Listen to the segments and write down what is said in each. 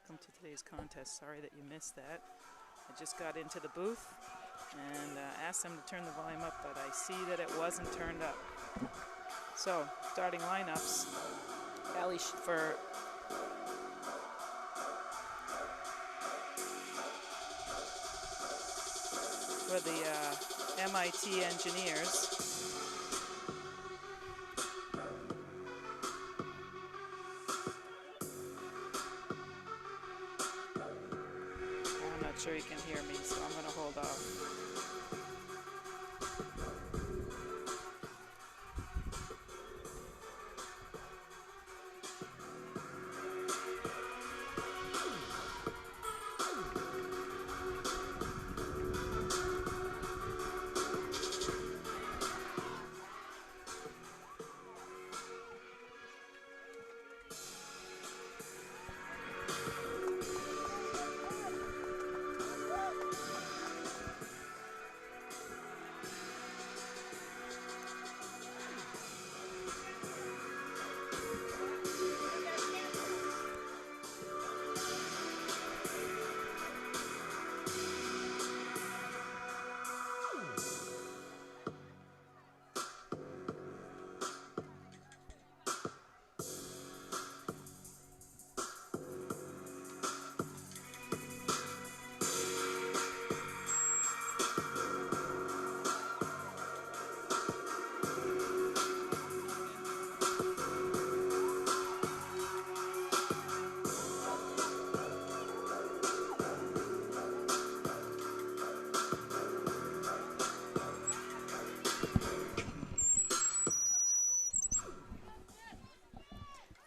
welcome to today's contest. Sorry that you missed that. I just got into the booth and asked them to turn the volume up, but I see that it wasn't turned up. So, starting lineups. Allie for the MIT Engineers. I'm not sure you can hear me, so I'm going to hold off.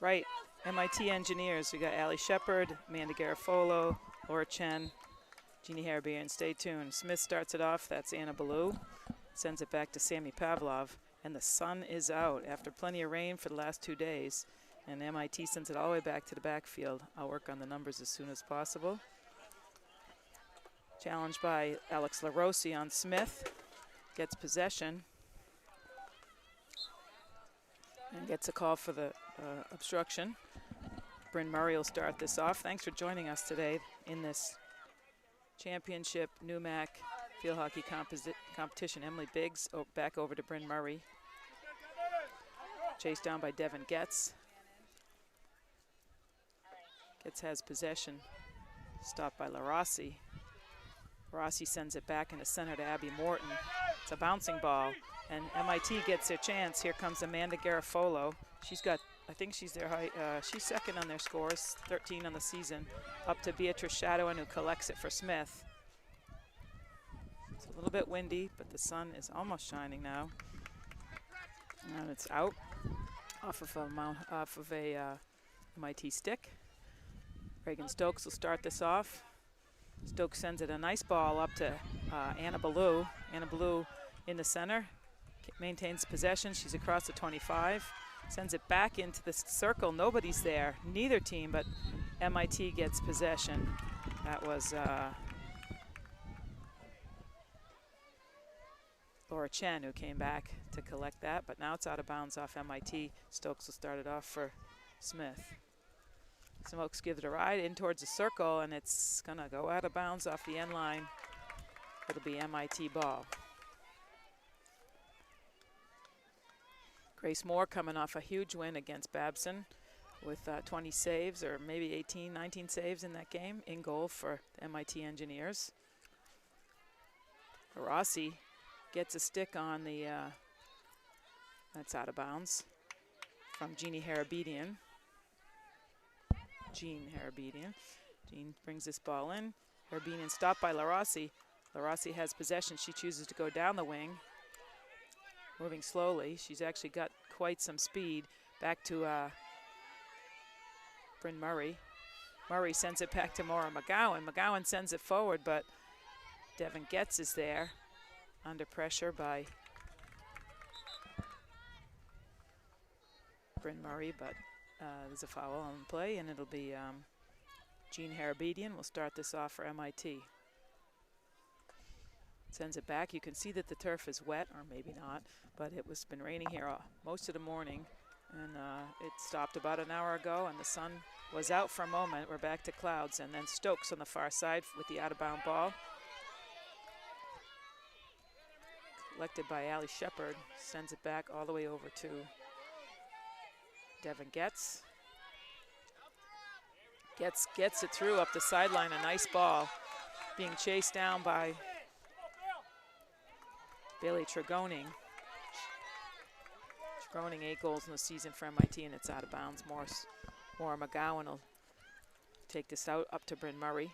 Right, MIT Engineers. We got Allie Shepard, Amanda Garofolo, Laura Chen, Jeannie Harabian. Stay tuned. Smith starts it off. That's Anna Ballou. Sends it back to Sammy Pavlov. And the sun is out after plenty of rain for the last 2 days. And MIT sends it all the way back to the backfield. I'll work on the numbers as soon as possible. Challenged by Alex LaRossi on Smith. Gets possession. And gets a call for the obstruction. Bryn Murray will start this off. Thanks for joining us today in this championship NEWMAC field hockey competition. Emily Biggs back over to Bryn Murray. Chased down by Devin Getz. Getz has possession. Stopped by LaRossi. Rossi sends it back into center to Abby Morton. It's a bouncing ball. And MIT gets their chance. Here comes Amanda Garofolo. She's got, I think she's their high, she's second on their scores, 13 on the season. Up to Beatrice Shadowin, who collects it for Smith. It's a little bit windy, but the sun is almost shining now. And it's out off of a MIT stick. Reagan Stokes will start this off. Stokes sends it a nice ball up to Anna Ballou. Anna Ballou in the center. Maintains possession. She's across the 25. Sends it back into the circle. Nobody's there. Neither team, but MIT gets possession. That was Laura Chen who came back to collect that, but now it's out of bounds off MIT. Stokes will start it off for Smith. Smokes gives it a ride in towards the circle, and it's going to go out of bounds off the end line. It'll be MIT ball. Grace Moore coming off a huge win against Babson with 20 saves, or maybe 18, 19 saves in that game, in goal for the MIT Engineers. Rossi gets a stick on the, that's out of bounds, from Jeannie Harabian. Jean Harabian. Jean brings this ball in. Harabian stopped by LaRossi. LaRossi has possession. She chooses to go down the wing. Moving slowly. She's actually got quite some speed. Back to Bryn Murray. Murray sends it back to Maura McGowan. McGowan sends it forward, but Devin Getz is there under pressure by Bryn Murray, but there's a foul on the play, and it'll be Jean Harabian will start this off for MIT. Sends it back. You can see that the turf is wet, or maybe not, but it was been raining here most of the morning. And it stopped about an hour ago, and the sun was out for a moment. We're back to clouds, and then Stokes on the far side with the out-of-bound ball. Collected by Allie Shepard, sends it back all the way over to Devin Getz. Gets it through up the sideline, a nice ball. Being chased down by Bailey Tregoning. Tregoning 8 goals in the season for MIT, and it's out of bounds. Maura McGowan will take this out up to Bryn Murray.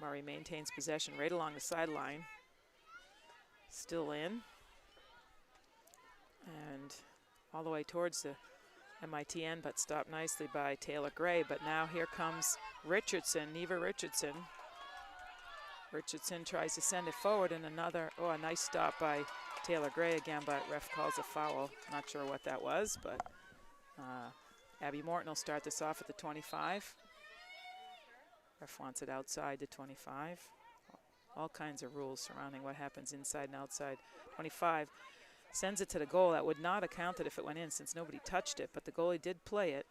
Murray maintains possession right along the sideline. Still in. And all the way towards the MIT end, but stopped nicely by Taylor Gray. But now here comes Richardson, Neva Richardson. Richardson tries to send it forward, and a nice stop by Taylor Gray again, but ref calls a foul. Not sure what that was, but Abby Morton will start this off at the 25. Ref wants it outside the 25. All kinds of rules surrounding what happens inside and outside. 25 sends it to the goal. That would not have counted if it went in since nobody touched it, but the goalie did play it.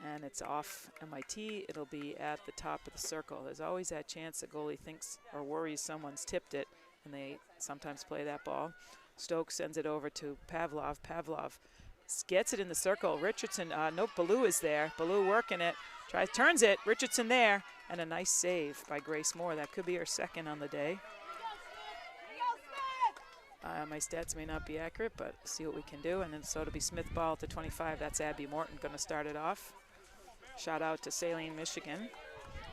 And it's off MIT. It'll be at the top of the circle. There's always that chance the goalie thinks or worries someone's tipped it, and they sometimes play that ball. Stokes sends it over to Pavlov. Pavlov gets it in the circle. Richardson, nope, Ballou is there. Ballou working it, turns it. Richardson there, and a nice save by Grace Moore. That could be her second on the day. My stats may not be accurate, but see what we can do. And then so it'll be Smith ball at the 25. That's Abby Morton going to start it off. Shout out to Saline, Michigan.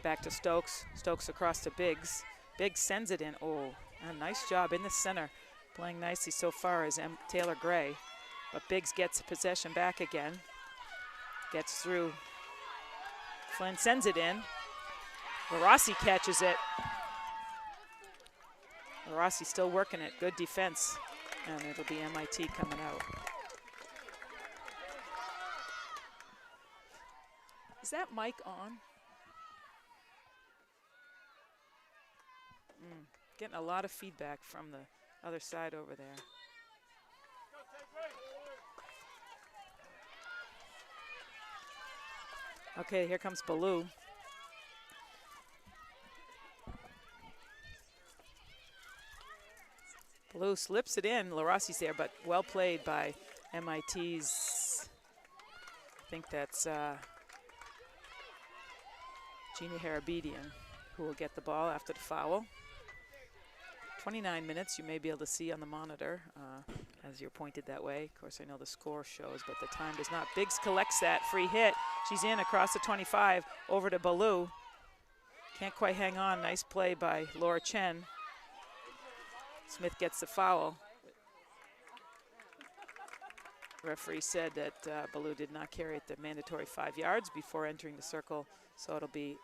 Back to Stokes. Stokes across to Biggs. Biggs sends it in. Oh, a nice job in the center. Playing nicely so far is Taylor Gray. But Biggs gets possession back again. Gets through. Flynn sends it in. LaRossi catches it. LaRossi still working it. Good defense. And it'll be MIT coming out. Is that mic on? Getting a lot of feedback from the other side over there. Okay, here comes Ballou. Ballou slips it in. LaRossi's there, but well played by MIT's, I think that's Jeannie Harabedian, who will get the ball after the foul. 29 minutes, you may be able to see on the monitor as you're pointed that way. Of course, I know the score shows, but the time does not. Biggs collects that free hit. She's in across the 25, over to Ballou. Can't quite hang on. Nice play by Laura Chen. Smith gets the foul. Referee said that Ballou did not carry it the mandatory 5 yards before entering the circle, so it'll be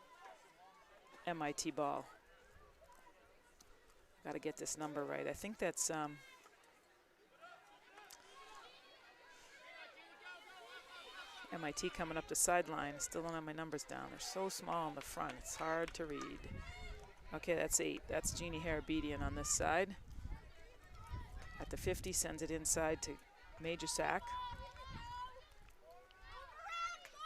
MIT ball. Got to get this number right. I think that's MIT coming up the sideline. Still don't have my numbers down. They're so small in the front. It's hard to read. Okay, that's 8. That's Jeannie Harabedian on this side. At the 50, sends it inside to Major Sack.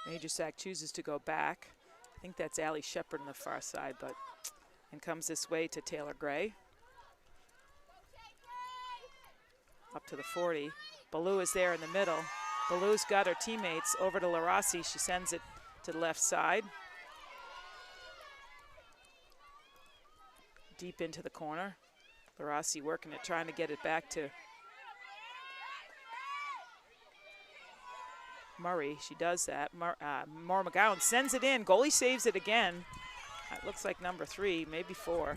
Major Sack chooses to go back. I think that's Allie Shepard on the far side, but and comes this way to Taylor Gray. Up to the 40. Ballou is there in the middle. Ballou's got her teammates over to LaRossi. She sends it to the left side. Deep into the corner. LaRossi working it, trying to get it back to Murray. She does that. Maura McGowan sends it in. Goalie saves it again. It looks like number 3, maybe 4.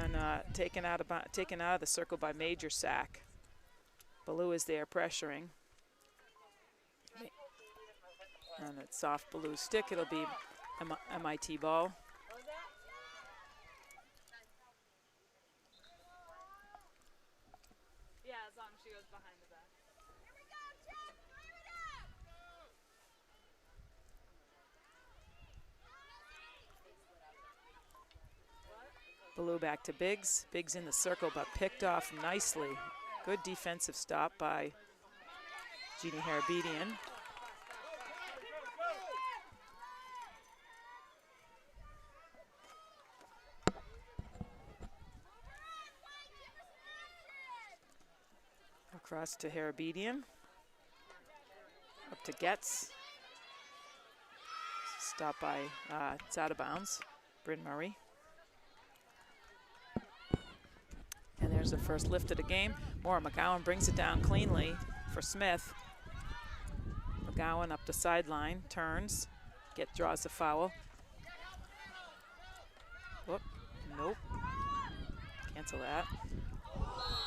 And taken out of the circle by Major Sack. Ballou is there pressuring. And it's off Ballou's stick. It'll be MIT ball. Yeah, as long as she goes behind the back. Ballou back to Biggs. Biggs in the circle, but picked off nicely. Good defensive stop by Jeannie Harabedian. Across to Harabedian. Up to Getz. Stopped by, it's out of bounds. Bryn Murray. And there's the first lift of the game. Maura McGowan brings it down cleanly for Smith. McGowan up the sideline, turns, draws the foul. Whoop, nope. Cancel that.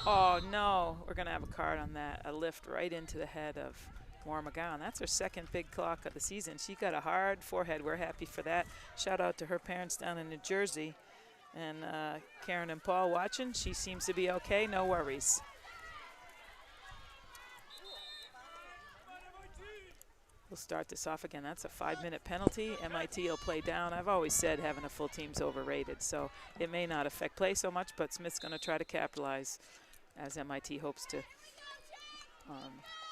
Oh no, we're gonna have a card on that. A lift right into the head of Maura McGowan. That's her second big clock of the season. She got a hard forehead. We're happy for that. Shout out to her parents down in New Jersey. And Karen and Paul watching. She seems to be okay, no worries. We'll start this off again. That's a 5-minute penalty. MIT will play down. I've always said having a full team's overrated, so it may not affect play so much, but Smith's going to try to capitalize as MIT hopes to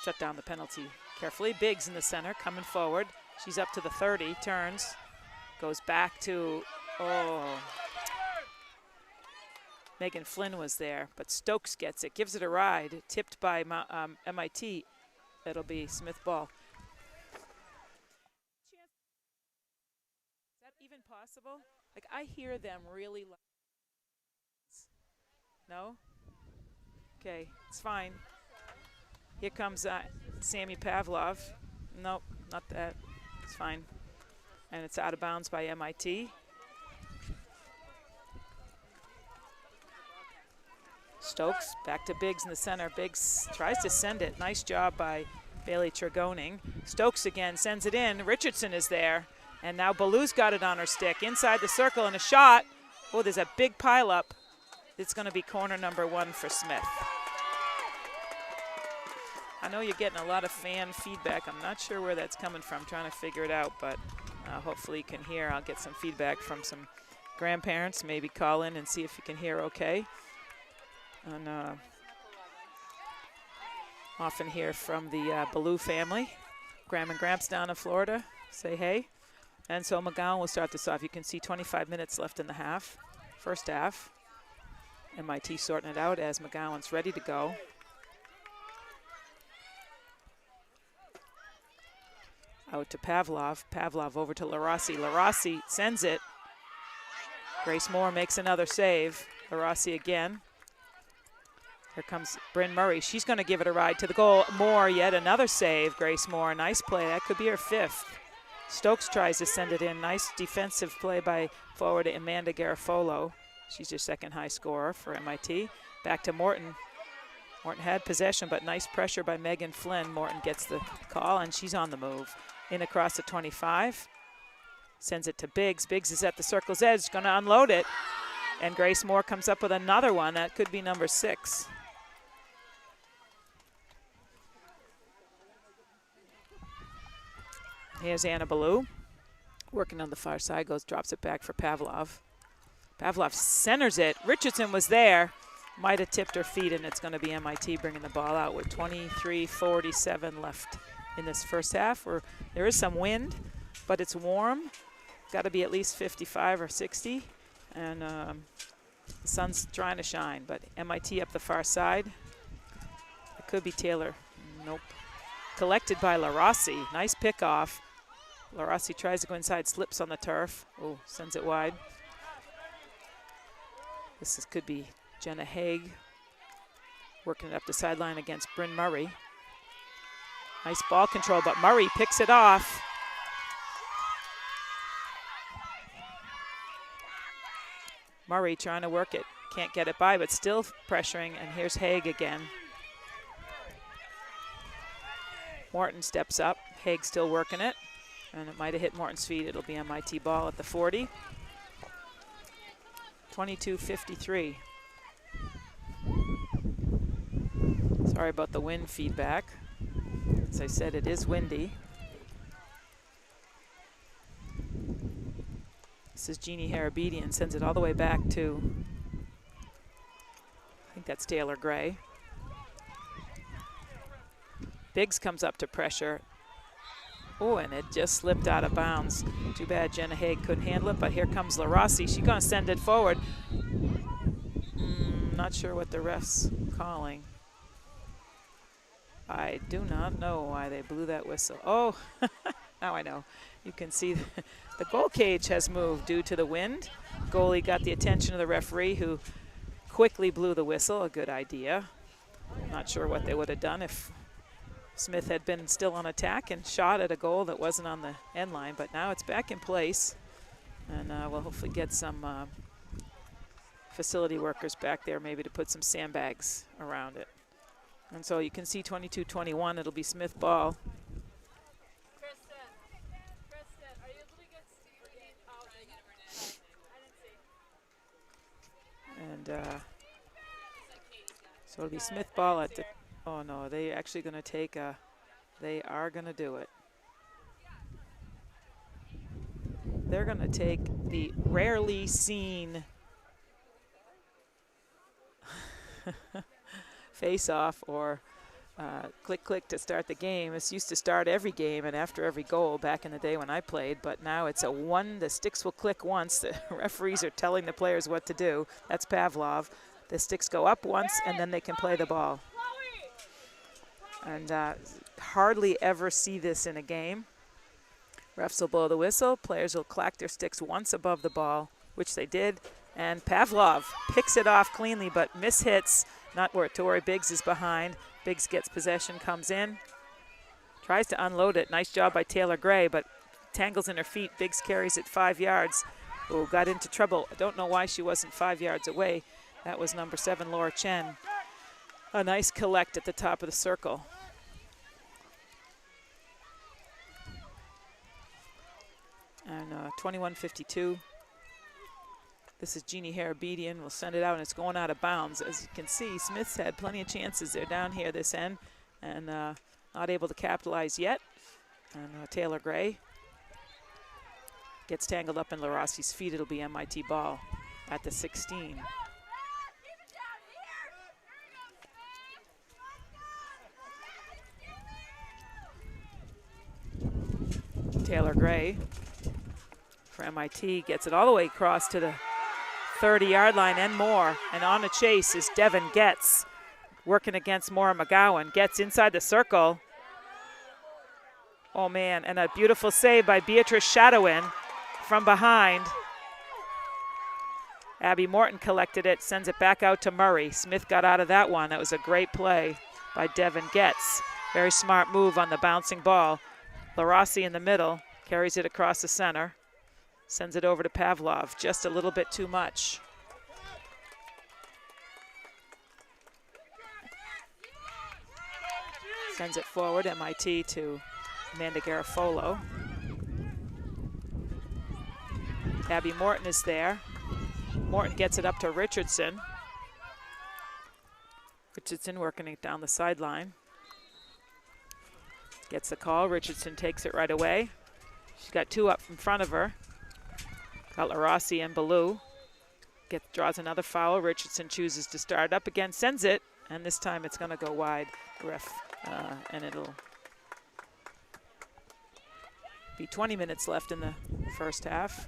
shut down the penalty carefully. Biggs in the center, coming forward. She's up to the 30, turns, goes back to, Megan Flynn was there, but Stokes gets it, gives it a ride, tipped by MIT. It'll be Smith ball. Is that even possible? Like, I hear them really loud. No? Okay, it's fine. Here comes Sammy Pavlov. Nope, not that. It's fine. And it's out of bounds by MIT. Stokes back to Biggs in the center. Biggs tries to send it. Nice job by Bailey Tregoning. Stokes again sends it in. Richardson is there. And now Ballou's got it on her stick. Inside the circle and a shot. Oh, there's a big pile up. It's going to be corner number 1 for Smith. I know you're getting a lot of fan feedback. I'm not sure where that's coming from, trying to figure it out, but hopefully you can hear. I'll get some feedback from some grandparents. Maybe call in and see if you can hear okay. And often hear from the Ballou family. Graham and Gramps down in Florida say hey. And so McGowan will start this off. You can see 25 minutes left in the half, first half. MIT sorting it out as McGowan's ready to go. Out to Pavlov. Pavlov over to LaRossi. LaRossi sends it. Grace Moore makes another save. LaRossi again. Here comes Bryn Murray. She's going to give it a ride to the goal. Moore, yet another save. Grace Moore, nice play. That could be her 5th. Stokes tries to send it in. Nice defensive play by forward Amanda Garofolo. She's your second high scorer for MIT. Back to Morton. Morton had possession, but nice pressure by Megan Flynn. Morton gets the call, and she's on the move. In across the 25. Sends it to Biggs. Biggs is at the circle's edge, going to unload it. And Grace Moore comes up with another one. That could be number 6. Here's Anna Ballou. Working on the far side, drops it back for Pavlov. Pavlov centers it. Richardson was there. Might have tipped her feet, and it's going to be MIT bringing the ball out with 23:47 left in this first half. There is some wind, but it's warm. Got to be at least 55 or 60. And the sun's trying to shine, but MIT up the far side. It could be Taylor. Nope. Collected by LaRossi. Nice pickoff. LaRossi tries to go inside, slips on the turf. Oh, sends it wide. Could be Jenna Haig working it up the sideline against Bryn Murray. Nice ball control, but Murray picks it off. Murray trying to work it. Can't get it by, but still pressuring, and here's Haig again. Morton steps up. Haig still working it, and it might have hit Morton's feet. It'll be MIT ball at the 40. 22:53. Sorry about the wind feedback. As I said, it is windy. This is Jeannie Harabedian, sends it all the way back to, I think that's Taylor Gray. Biggs comes up to pressure. Oh, and it just slipped out of bounds. Too bad Jenna Haig couldn't handle it, but here comes LaRossi. She's going to send it forward. Not sure what the ref's calling. I do not know why they blew that whistle. Oh, now I know. You can see the goal cage has moved due to the wind. Goalie got the attention of the referee, who quickly blew the whistle. A good idea. Not sure what they would have done if Smith had been still on attack and shot at a goal that wasn't on the end line, but now it's back in place, and we'll hopefully get some facility workers back there maybe to put some sandbags around it. And so you can see 22-21, it'll be Smith ball. Kristen, are you able to get Steve? I didn't see. And so it'll be Smith ball at the, oh no, they actually gonna take a, they are gonna do it. They're gonna take the rarely seen face-off or click to start the game. This used to start every game and after every goal back in the day when I played, but now it's a one, the sticks will click once. The referees are telling the players what to do. That's Pavlov. The sticks go up once and then they can play the ball. And hardly ever see this in a game. Refs will blow the whistle. Players will clack their sticks once above the ball, which they did. And Pavlov picks it off cleanly, but mishits, not where Tori Biggs is behind. Biggs gets possession, comes in, tries to unload it. Nice job by Taylor Gray, but tangles in her feet. Biggs carries it 5 yards. Oh, got into trouble. I don't know why she wasn't 5 yards away. That was number 7, Laura Chen. A nice collect at the top of the circle. And 21-52. This is Jeannie Harabedian. We'll send it out, and it's going out of bounds. As you can see, Smith's had plenty of chances. They're down here this end, and not able to capitalize yet. And Taylor Gray gets tangled up in LaRossi's feet. It'll be MIT ball at the 16. Taylor Gray for MIT gets it all the way across to the 30-yard line and more. And on a chase is Devin Getz, working against Maura McGowan. Getz inside the circle. Oh, man, and a beautiful save by Beatrice Shadowin from behind. Abby Morton collected it, sends it back out to Murray. Smith got out of that one. That was a great play by Devin Getz. Very smart move on the bouncing ball. LaRossi in the middle, carries it across the center. Sends it over to Pavlov, just a little bit too much. Sends it forward, MIT to Amanda Garofolo. Abby Morton is there. Morton gets it up to Richardson. Richardson working it down the sideline. Gets the call, Richardson takes it right away. She's got 2 up in front of her. Got LaRossi and Ballou. Draws another foul. Richardson chooses to start up again, sends it, and this time it's going to go wide, ref, and it'll be 20 minutes left in the first half.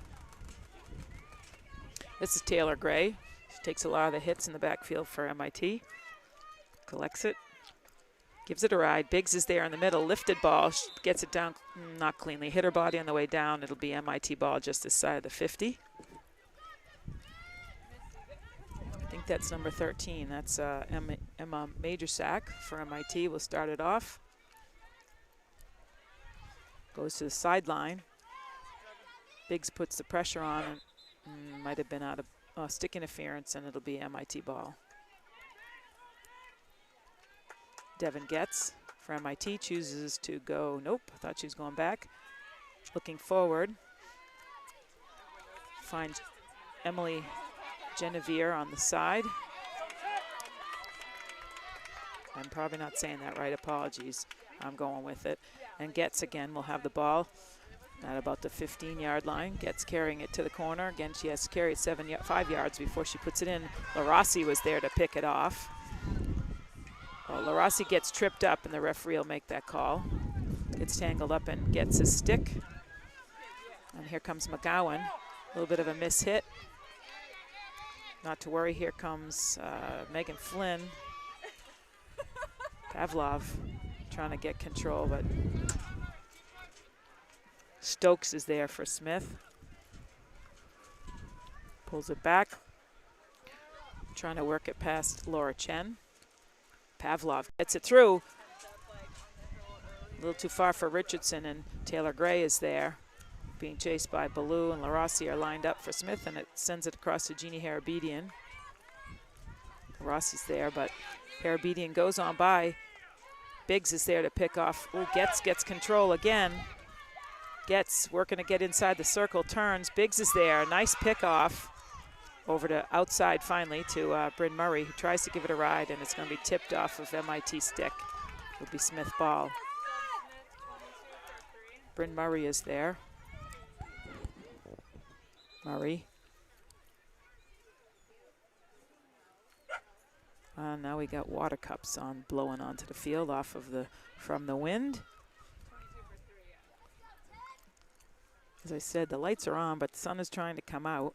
This is Taylor Gray. She takes a lot of the hits in the backfield for MIT. Collects it. Gives it a ride. Biggs is there in the middle. Lifted ball. She gets it down, not cleanly. Hit her body on the way down. It'll be MIT ball just this side of the 50. I think that's number 13. That's Emma Majorsack for MIT. We'll start it off. Goes to the sideline. Biggs puts the pressure on. And might have been out of stick interference, and it'll be MIT ball. Devin Getz for MIT chooses to go, nope, I thought she was going back. Looking forward. Finds Emily Genevieve on the side. I'm probably not saying that right, apologies. I'm going with it. And Getz again will have the ball at about the 15-yard line. Getz carrying it to the corner. Again, she has to carry it 5 yards before she puts it in. LaRossi was there to pick it off. Well, LaRossi gets tripped up, and the referee will make that call. Gets tangled up and gets his stick. And here comes McGowan. A little bit of a miss hit. Not to worry, here comes Megan Flynn. Pavlov trying to get control, but Stokes is there for Smith. Pulls it back. Trying to work it past Laura Chen. Pavlov gets it through. A little too far for Richardson, and Taylor Gray is there. Being chased by Ballou and LaRossi are lined up for Smith, and it sends it across to Jeannie Harabedian. Rossi's there, but Harabedian goes on by. Biggs is there to pick off. Oh, Getz gets control again. Getz working to get inside the circle, turns. Biggs is there, nice pick off. Over to outside finally to Bryn Murray, who tries to give it a ride, and it's going to be tipped off of MIT stick. It will be Smith ball. Bryn Murray is there. Murray. Now we got water cups on, blowing onto the field off of from the wind. As I said, the lights are on, but the sun is trying to come out,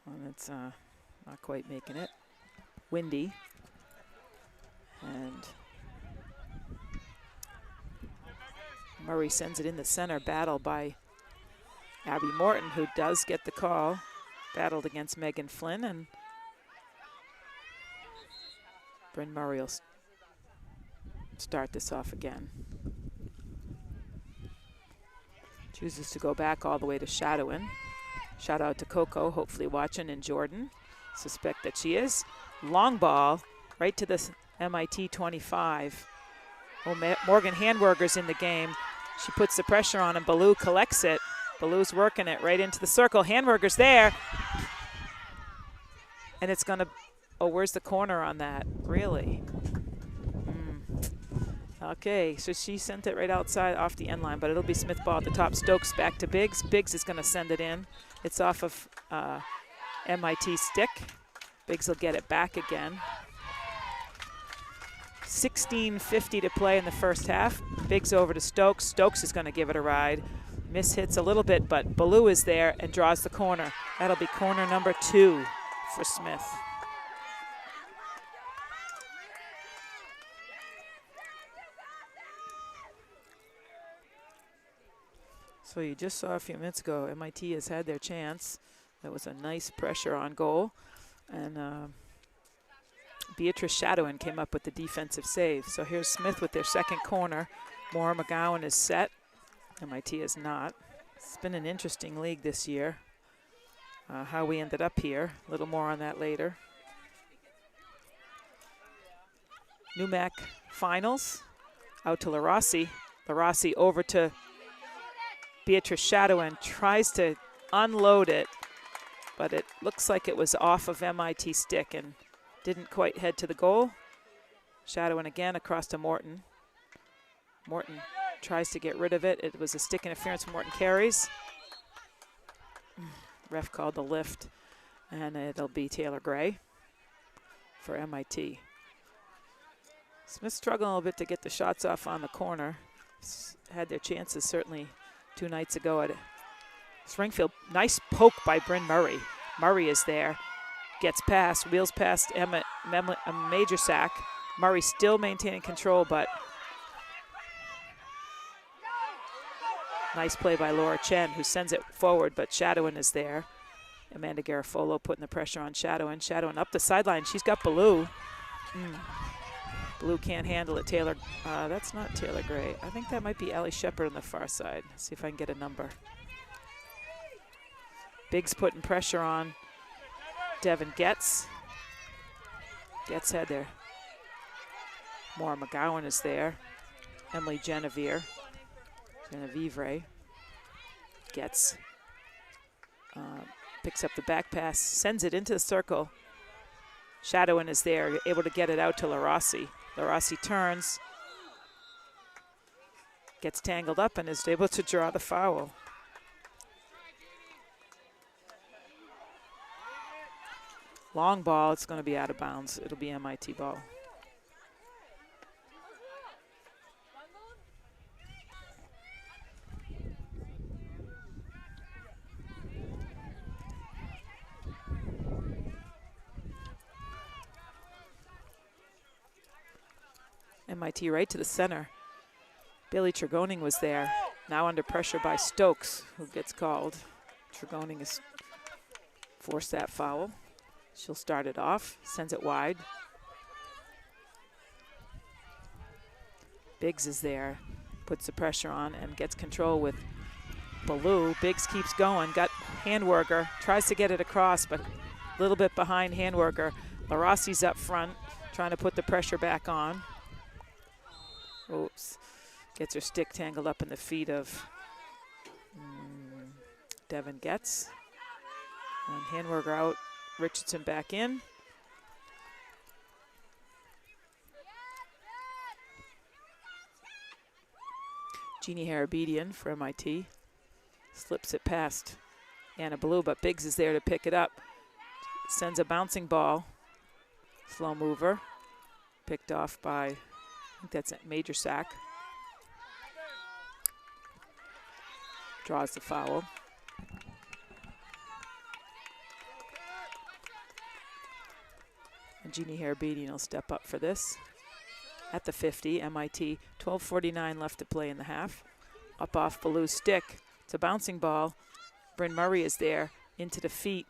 and it's not quite making it. Windy. And Murray sends it in the center, battle by Abby Morton, who does get the call. Battled against Megan Flynn, and Bryn Murray will start this off again. Chooses to go back all the way to Shadowin. Shout out to Coco, hopefully watching, and Jordan. Suspect that she is. Long ball right to the MIT 25. Oh, Morgan Handwerger's in the game. She puts the pressure on, and Ballou collects it. Ballou's working it right into the circle. Handwerger's there. And it's going to, oh, where's the corner on that? Really? Okay, so she sent it right outside off the end line, but it'll be Smith ball at the top. Stokes back to Biggs. Biggs is going to send it in. It's off of MIT stick. Biggs will get it back again. 16:50 to play in the first half. Biggs over to Stokes. Stokes is going to give it a ride. Miss hits a little bit, but Ballou is there and draws the corner. That'll be corner number 2 for Smith. So you just saw a few minutes ago, MIT has had their chance. That was a nice pressure on goal. And Beatrice Shadowin came up with the defensive save. So here's Smith with their second corner. Maura McGowan is set. MIT is not. It's been an interesting league this year. How we ended up here. A little more on that later. NEWMAC finals. Out to LaRossi. LaRossi over to Beatrice Shadowin. Tries to unload it, but it looks like it was off of MIT stick and didn't quite head to the goal. Shadowin again across to Morton. Morton tries to get rid of it. It was a stick interference. Morton carries. Ref called the lift, and it'll be Taylor Gray for MIT. Smith struggling a little bit to get the shots off on the corner. Had their chances certainly 2 nights ago at Springfield. Nice poke by Bryn Murray. Murray is there. Gets past, wheels past Emma, a major sack. Murray still maintaining control, but nice play by Laura Chen, who sends it forward, but Shadowin is there. Amanda Garofolo putting the pressure on Shadowin. Shadowin up the sideline. She's got Ballou. Ballou can't handle it. Taylor, that's not Taylor Gray. I think that might be Allie Shepard on the far side. Let's see if I can get a number. Biggs putting pressure on Devin Getz. Getz had there. Maura McGowan is there. Emily Genevieve. Getz picks up the back pass, sends it into the circle. Shadowin is there, able to get it out to LaRossi. LaRossi turns, gets tangled up, and is able to draw the foul. Long ball, it's going to be out of bounds. It'll be MIT ball. MIT right to the center. Bailey Tregoning was there. Now under pressure by Stokes, who gets called. Tregoning has forced that foul. She'll start it off, sends it wide. Biggs is there, puts the pressure on and gets control with Ballou. Biggs keeps going, got Handwerker, tries to get it across, but a little bit behind Handwerker. LaRossi's up front, trying to put the pressure back on. Oops, gets her stick tangled up in the feet of Devin Getz. And Handwerker out, Richardson back in. Jeannie Harabedian for MIT. Slips it past Anna Ballou, but Biggs is there to pick it up. Sends a bouncing ball. Slow mover. Picked off by, I think that's a Major Sack. Draws the foul. And Jeannie Harabedian will step up for this. At the 50, MIT, 12:49 left to play in the half. Up off Ballou's stick. It's a bouncing ball. Bryn Murray is there into the feet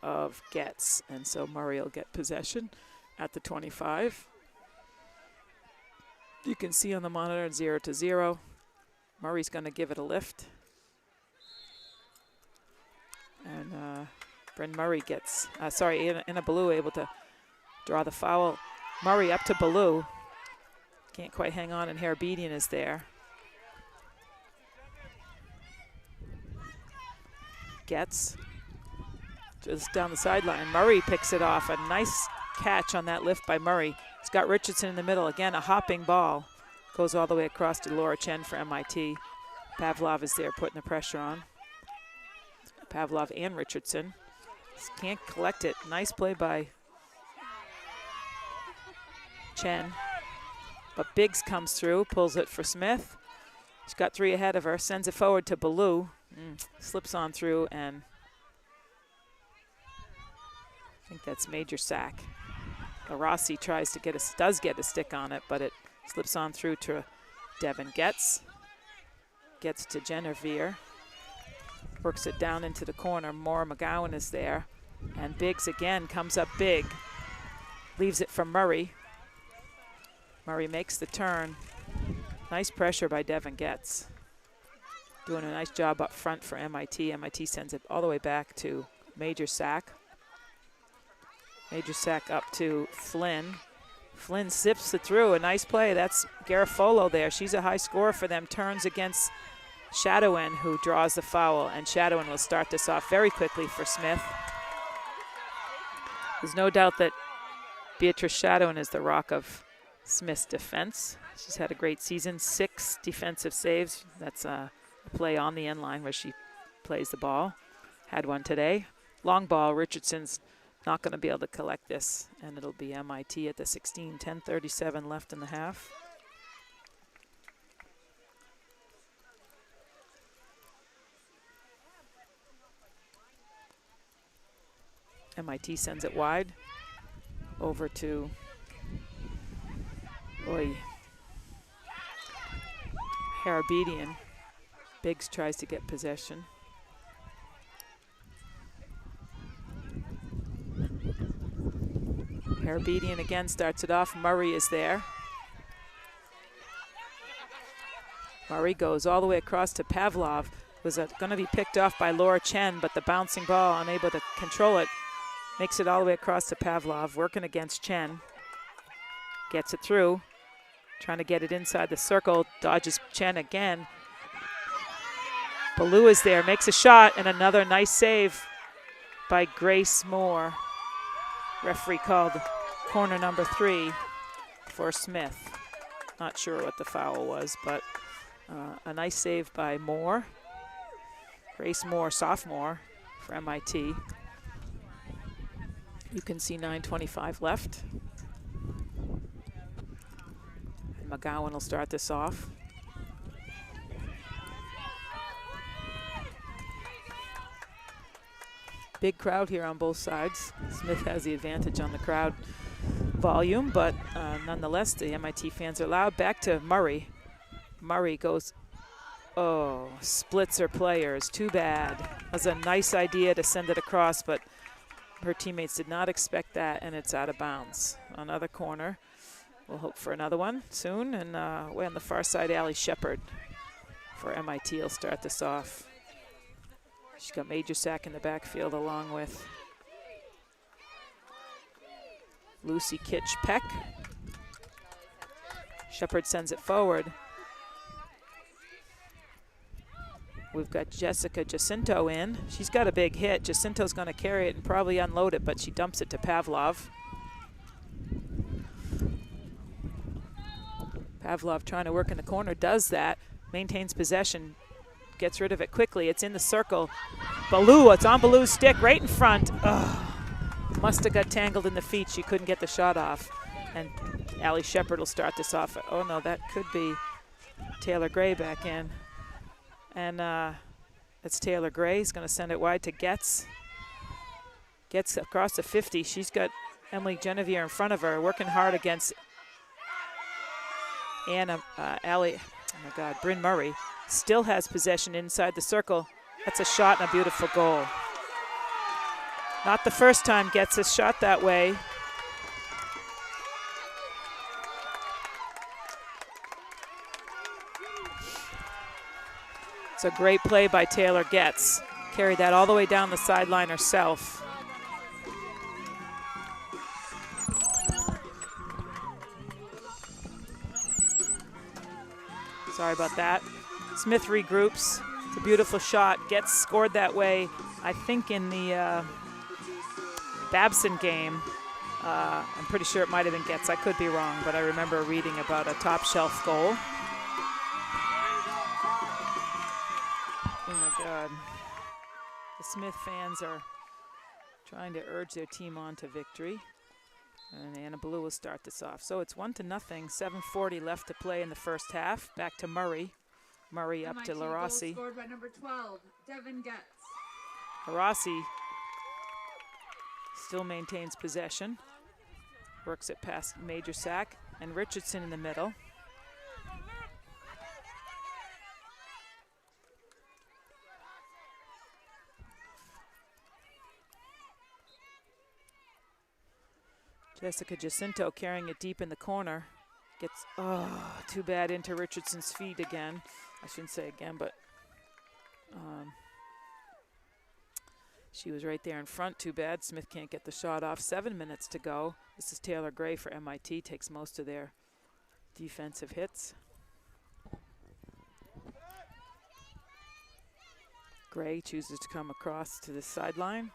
of Getz. And so Murray will get possession at the 25. You can see on the monitor 0-0. Murray's going to give it a lift. And Bryn Murray gets, Anna Ballou able to draw the foul. Murray up to Ballou. Can't quite hang on, and Harabedian is there. Getz just down the sideline. Murray picks it off. A nice catch on that lift by Murray. He's got Richardson in the middle. Again, a hopping ball. Goes all the way across to Laura Chen for MIT. Pavlov is there putting the pressure on. Pavlov and Richardson. Just can't collect it. Nice play by Chen. But Biggs comes through, pulls it for Smith. She's got 3 ahead of her, sends it forward to Ballou. Slips on through, and I think that's Major Sack. Rossi tries to does get a stick on it, but it slips on through to Devin Getz. Gets to Genevieve. Works it down into the corner. Maura McGowan is there. And Biggs again comes up big. Leaves it for Murray. Murray makes the turn. Nice pressure by Devin Getz. Doing a nice job up front for MIT. MIT sends it all the way back to Major Sack. Major Sack up to Flynn. Flynn zips it through. A nice play. That's Garofalo there. She's a high scorer for them. Turns against Shadowin, who draws the foul. And Shadowin will start this off very quickly for Smith. There's no doubt that Beatrice Shadowin is the rock of Smith's defense. She's had a great season. 6 defensive saves. That's a play on the end line where she plays the ball. Had one today. Long ball. Richardson's not going to be able to collect this, and it'll be MIT at the 16. 10:37 left in the half. MIT sends it wide over to Harabedian. Biggs tries to get possession. Harabedian again starts it off. Murray is there. Murray goes all the way across to Pavlov. Was going to be picked off by Laura Chen, but the bouncing ball, unable to control it, makes it all the way across to Pavlov, working against Chen. Gets it through, trying to get it inside the circle, dodges Chen again. Ballou is there, makes a shot, and another nice save by Grace Moore. Referee called corner number 3 for Smith. Not sure what the foul was, but a nice save by Moore. Grace Moore, sophomore for MIT. You can see 9:25 left. And McGowan will start this off. Big crowd here on both sides. Smith has the advantage on the crowd. volume, but nonetheless, the MIT fans are loud. Back to Murray. Murray goes, oh, splits her players. Too bad. It was a nice idea to send it across, but her teammates did not expect that, and it's out of bounds. Another corner. We'll hope for another one soon. And way on the far side, Allie Shepard for MIT will start this off. She's got Major Sack in the backfield along with Lucy Kitch-Peck. Shepard sends it forward. We've got Jessica Jacinto in. She's got a big hit. Jacinto's going to carry it and probably unload it, but she dumps it to Pavlov. Pavlov trying to work in the corner, does that, maintains possession, gets rid of it quickly. It's in the circle. Ballou, it's on Ballou's stick right in front. Ugh. Must have got tangled in the feet. She couldn't get the shot off. And Allie Shepard will start this off. Oh no, that could be Taylor Gray back in. And it's Taylor Gray. He's going to send it wide to Getz. Gets across the 50. She's got Emily Genevieve in front of her, working hard against Anna, Allie, oh my God, Bryn Murray. Still has possession inside the circle. That's a shot and a beautiful goal. Not the first time Getz a shot that way. It's a great play by Taylor Getz. Carried that all the way down the sideline herself. Sorry about that. Smith regroups. It's a beautiful shot. Getz scored that way, I think, in the Babson game. I'm pretty sure it might have been Getz. I could be wrong, but I remember reading about a top shelf goal. Oh my God. The Smith fans are trying to urge their team on to victory. And Anna Ballou will start this off. So it's 1-0, 7:40 left to play in the first half. Back to Murray. Murray up to LaRossi. Scored by number 12, Devin Getz. LaRossi still maintains possession. Works it past Major Sack and Richardson in the middle. Jessica Jacinto carrying it deep in the corner. Gets, oh, too bad, into Richardson's feet again. I shouldn't say again, but she was right there in front. Too bad. Smith can't get the shot off. 7 minutes to go. This is Taylor Gray for MIT. Takes most of their defensive hits. Gray chooses to come across to the sideline.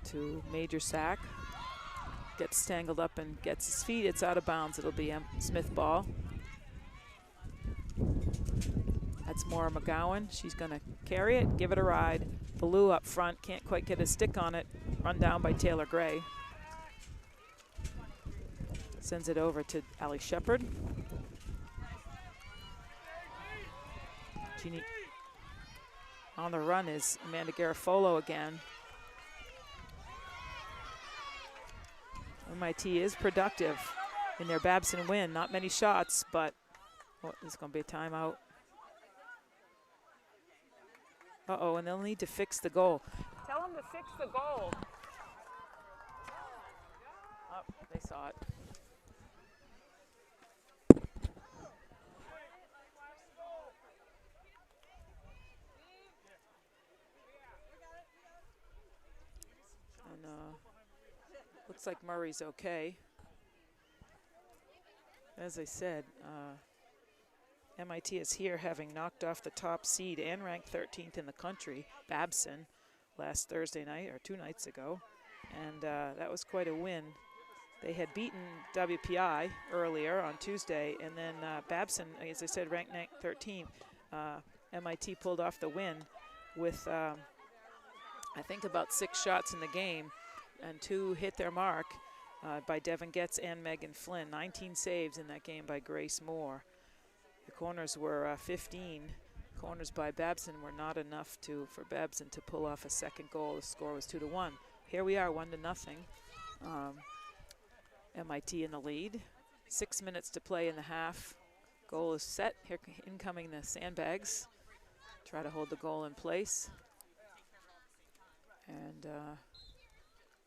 To Major Sack. Gets tangled up and gets his feet. It's out of bounds. It'll be a Smith ball. That's Maura McGowan. She's going to carry it, give it a ride. Ballou up front, can't quite get a stick on it. Run down by Taylor Gray. Sends it over to Allie Shepard. On the run is Amanda Garofolo again. MIT is productive in their Babson win. Not many shots, but there's going to be a timeout. Uh-oh, and they'll need to fix the goal. Tell them to fix the goal. Oh, they saw it. And looks like Murray's okay. As I said, MIT is here having knocked off the top seed and ranked 13th in the country, Babson, last Thursday night or 2 nights ago. And that was quite a win. They had beaten WPI earlier on Tuesday, and then Babson, as I said, ranked 13th. MIT pulled off the win with, I think, about 6 shots in the game, and 2 hit their mark by Devin Getz and Megan Flynn. 19 saves in that game by Grace Moore. The corners were 15. Corners by Babson were not enough for Babson to pull off a second goal. The score was 2-1. here we are, 1-0. MIT in the lead. 6 minutes to play in the half. Goal is set. Here incoming the sandbags. Try to hold the goal in place. And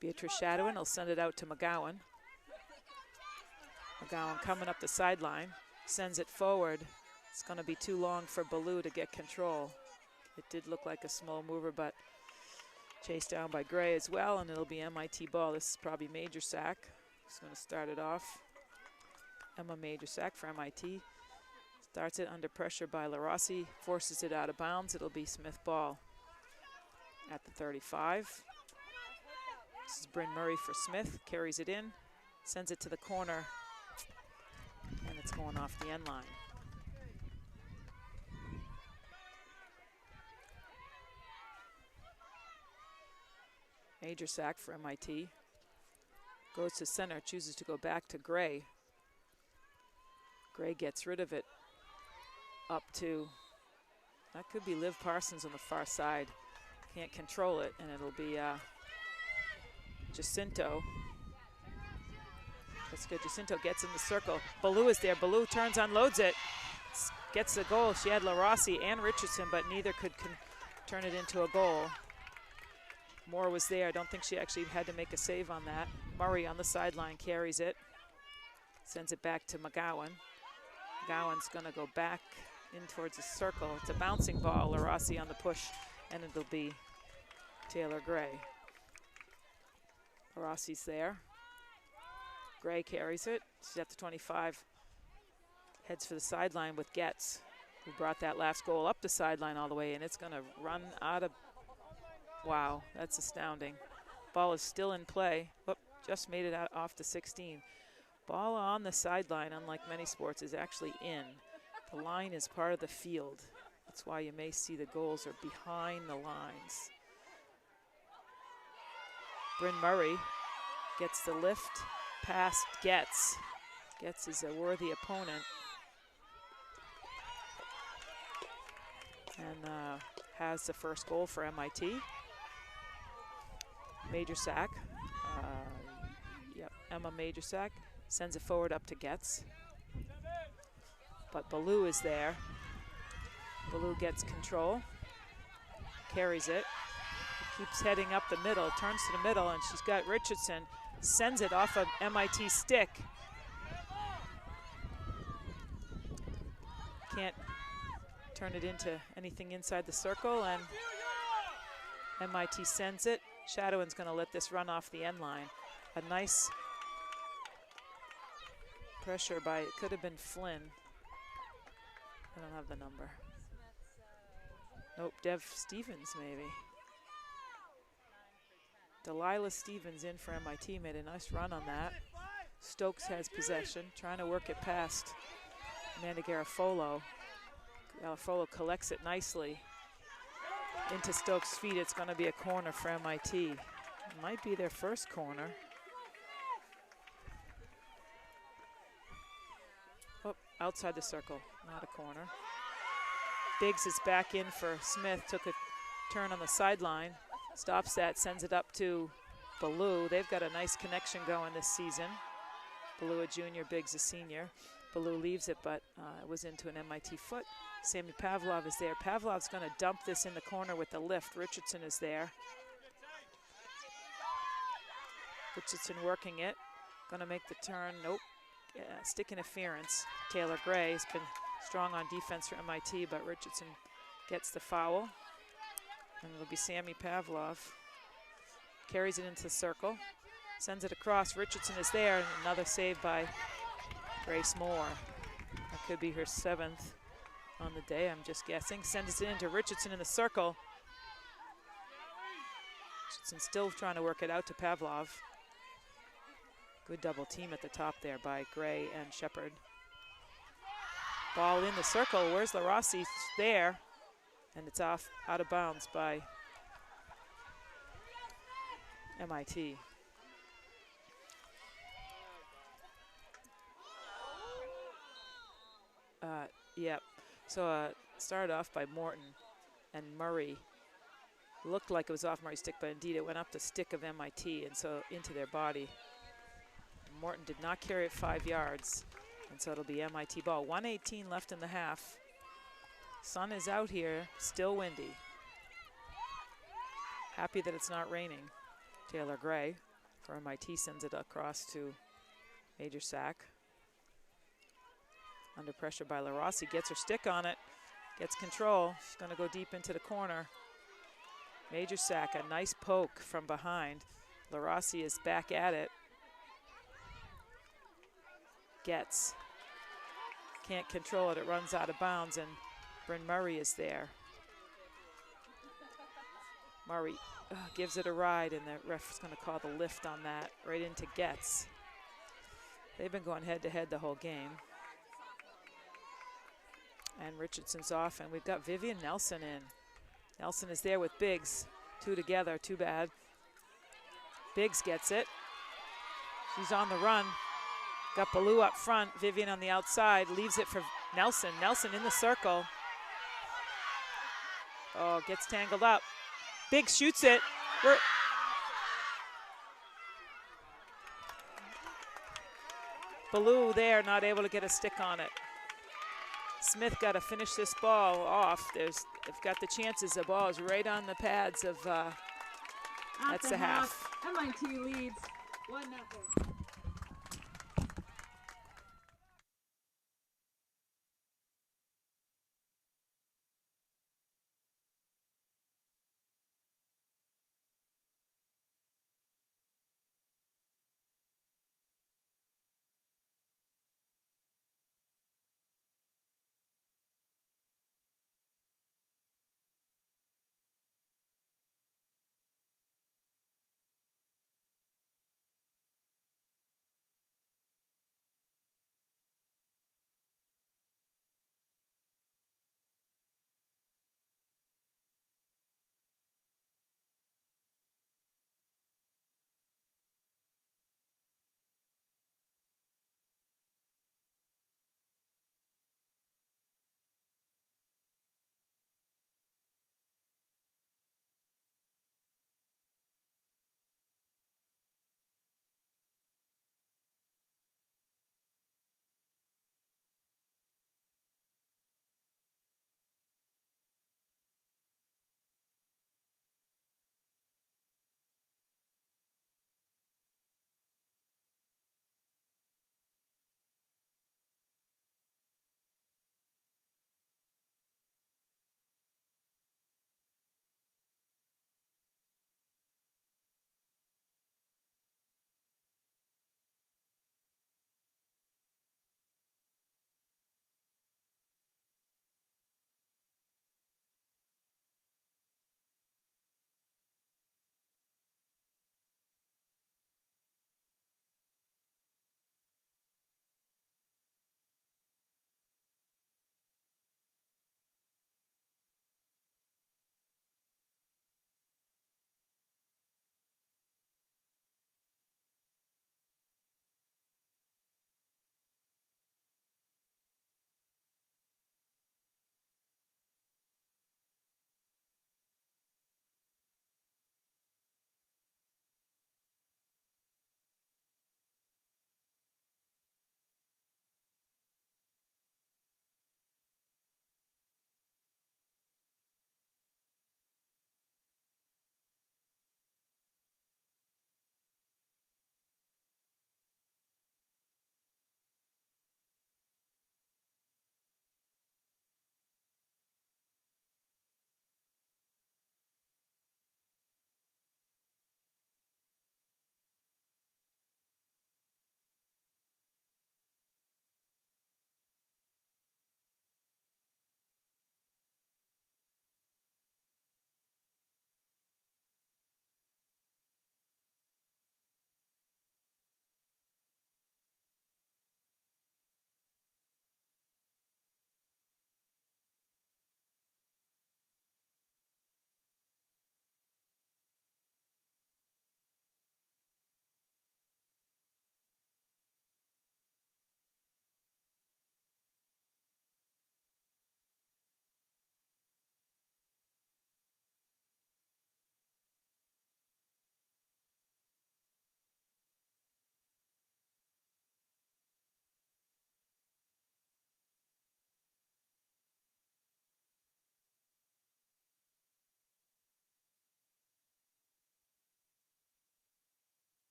Beatrice Shadowin will send it out to McGowan. McGowan coming up the sideline, sends it forward. It's going to be too long for Ballou to get control. It did look like a small mover, but chased down by Gray as well, and it'll be MIT ball. This is probably Major Sack. He's going to start it off. Emma Major Sack for MIT. Starts it under pressure by LaRossi, forces it out of bounds. It'll be Smith ball at the 35. This is Bryn Murray for Smith, carries it in, sends it to the corner, and it's going off the end line. Major Sack for MIT. Goes to center, chooses to go back to Gray. Gray gets rid of it up to, that could be Liv Parsons on the far side. Can't control it, and it'll be Jacinto. That's good. Jacinto gets in the circle. Ballou is there. Ballou turns, unloads it, gets the goal. She had LaRossi and Richardson, but neither could turn it into a goal. Moore was there. I don't think she actually had to make a save on that. Murray on the sideline carries it, sends it back to McGowan. McGowan's going to go back in towards the circle. It's a bouncing ball. LaRossi on the push, and it'll be Taylor Gray. LaRossi's there. Gray carries it. She's at the 25. Heads for the sideline with Getz, who brought that last goal up the sideline all the way, and it's going to run out of. Wow, that's astounding. Ball is still in play. Oop, just made it out off the 16. Ball on the sideline, unlike many sports, is actually in. The line is part of the field. That's why you may see the goals are behind the lines. Bryn Murray gets the lift past Getz. Getz is a worthy opponent. And has the first goal for MIT. Major Sack. Emma Major Sack sends it forward up to Getz. But Ballou is there. Ballou gets control, carries it, keeps heading up the middle, turns to the middle, and she's got Richardson, sends it off of MIT stick. Can't turn it into anything inside the circle, and MIT sends it. Shadowin's going to let this run off the end line. A nice pressure by, it could have been Flynn. I don't have the number. Nope, Dev Stevens maybe. Delilah Stevens in for MIT, made a nice run on that. Stokes has possession, trying to work it past Amanda Garofolo. Garofolo collects it nicely into Stokes' feet. It's going to be a corner for MIT. It might be their first corner. Oh, outside the circle, not a corner. Biggs is back in for Smith, took a turn on the sideline, stops that, sends it up to Ballou. They've got a nice connection going this season. Ballou a junior, Biggs a senior. Ballou leaves it, but it was into an MIT foot. Sammy Pavlov is there. Pavlov's going to dump this in the corner with the lift. Richardson is there. Richardson working it. Going to make the turn. Nope. Stick interference. Taylor Gray has been strong on defense for MIT, but Richardson gets the foul. And it'll be Sammy Pavlov. Carries it into the circle. Sends it across. Richardson is there. And another save by Grace Moore. That could be her 7th on the day, I'm just guessing. Sends it into Richardson in the circle. Richardson still trying to work it out to Pavlov. Good double team at the top there by Gray and Shepard. Ball in the circle. Where's LaRossi? There. And it's off out of bounds by MIT. Yep. So started off by Morton and Murray Looked like it was off Murray's stick, but indeed it went up the stick of MIT and so into their body. Morton did not carry it 5 yards, and so it'll be MIT ball. 1:18 left in the half. Sun is out here, still windy. Happy that it's not raining. Taylor Gray for MIT sends it across to Major Sack. Under pressure by LaRossi, gets her stick on it, gets control. She's gonna go deep into the corner. Major Sack, a nice poke from behind. LaRossi is back at it. Gets, can't control it, it runs out of bounds, and Bryn Murray is there. Murray gives it a ride, and the ref's gonna call the lift on that, right into Getz. They've been going head to head the whole game. And Richardson's off, and we've got Vivian Nelson in. Nelson is there with Biggs, 2 together, too bad. Biggs gets it. She's on the run. Got Ballou up front, Vivian on the outside, leaves it for Nelson. Nelson in the circle. Oh, gets tangled up. Biggs shoots it. Ballou there, not able to get a stick on it. Smith got to finish this ball off. They've got the chances. The ball is right on the pads of, that's the half. MIT leads 1-0.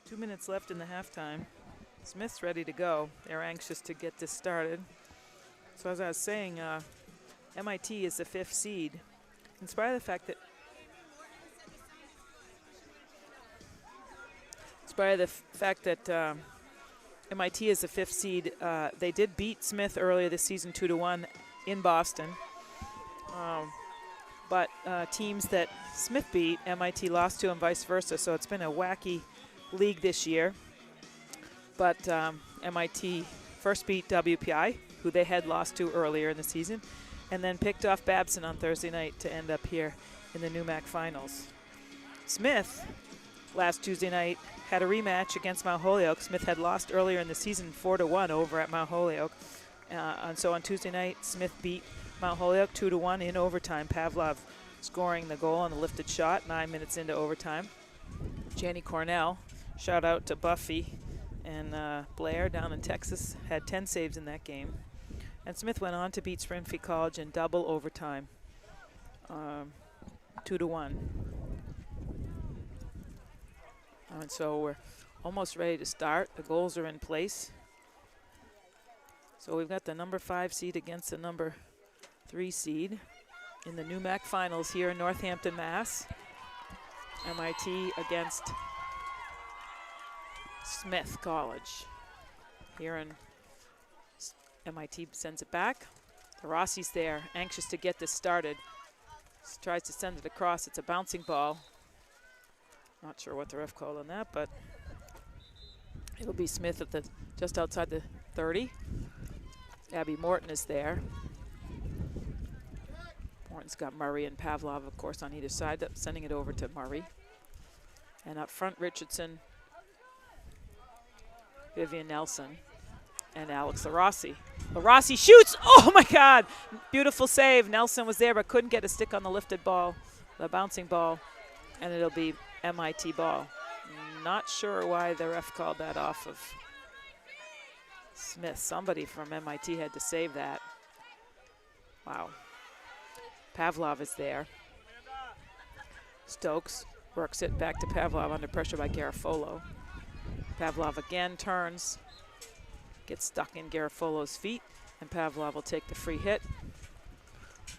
2 minutes left in the halftime. Smith's ready to go. They're anxious to get this started. So as I was saying, MIT is the 5th seed. In spite of the fact that MIT is the 5th seed, they did beat Smith earlier this season 2-1 in Boston. But teams that Smith beat, MIT lost to and vice versa. So it's been a wacky league this year. But MIT first beat WPI, who they had lost to earlier in the season, and then picked off Babson on Thursday night to end up here in the NEWMAC finals. Smith, last Tuesday night, had a rematch against Mount Holyoke. Smith had lost earlier in the season 4-1 over at Mount Holyoke. And so on Tuesday night, Smith beat Mount Holyoke 2-1 in overtime. Pavlov scoring the goal on the lifted shot 9 minutes into overtime. Jenny Cornell, shout out to Buffy and Blair down in Texas, had 10 saves in that game. And Smith went on to beat Springfield College in double overtime, 2-1. And so we're almost ready to start. The goals are in place. So we've got the number 5 seed against the number 3 seed in the NEWMAC finals here in Northampton, Mass. MIT against Smith College. Here in MIT sends it back. Rossi's there, anxious to get this started. Tries to send it across. It's a bouncing ball. Not sure what the ref called on that, but it'll be Smith at the just outside the 30. Abby Morton is there. Morton's got Murray and Pavlov, of course, on either side, sending it over to Murray. And up front, Richardson, Vivian Nelson, and Alex LaRossi. LaRossi shoots! Oh my God! Beautiful save. Nelson was there but couldn't get a stick on the lifted ball, the bouncing ball, and it'll be MIT ball. Not sure why the ref called that off of Smith. Somebody from MIT had to save that. Wow. Pavlov is there. Stokes works it back to Pavlov under pressure by Garofolo. Pavlov again turns, gets stuck in Garofolo's feet, and Pavlov will take the free hit.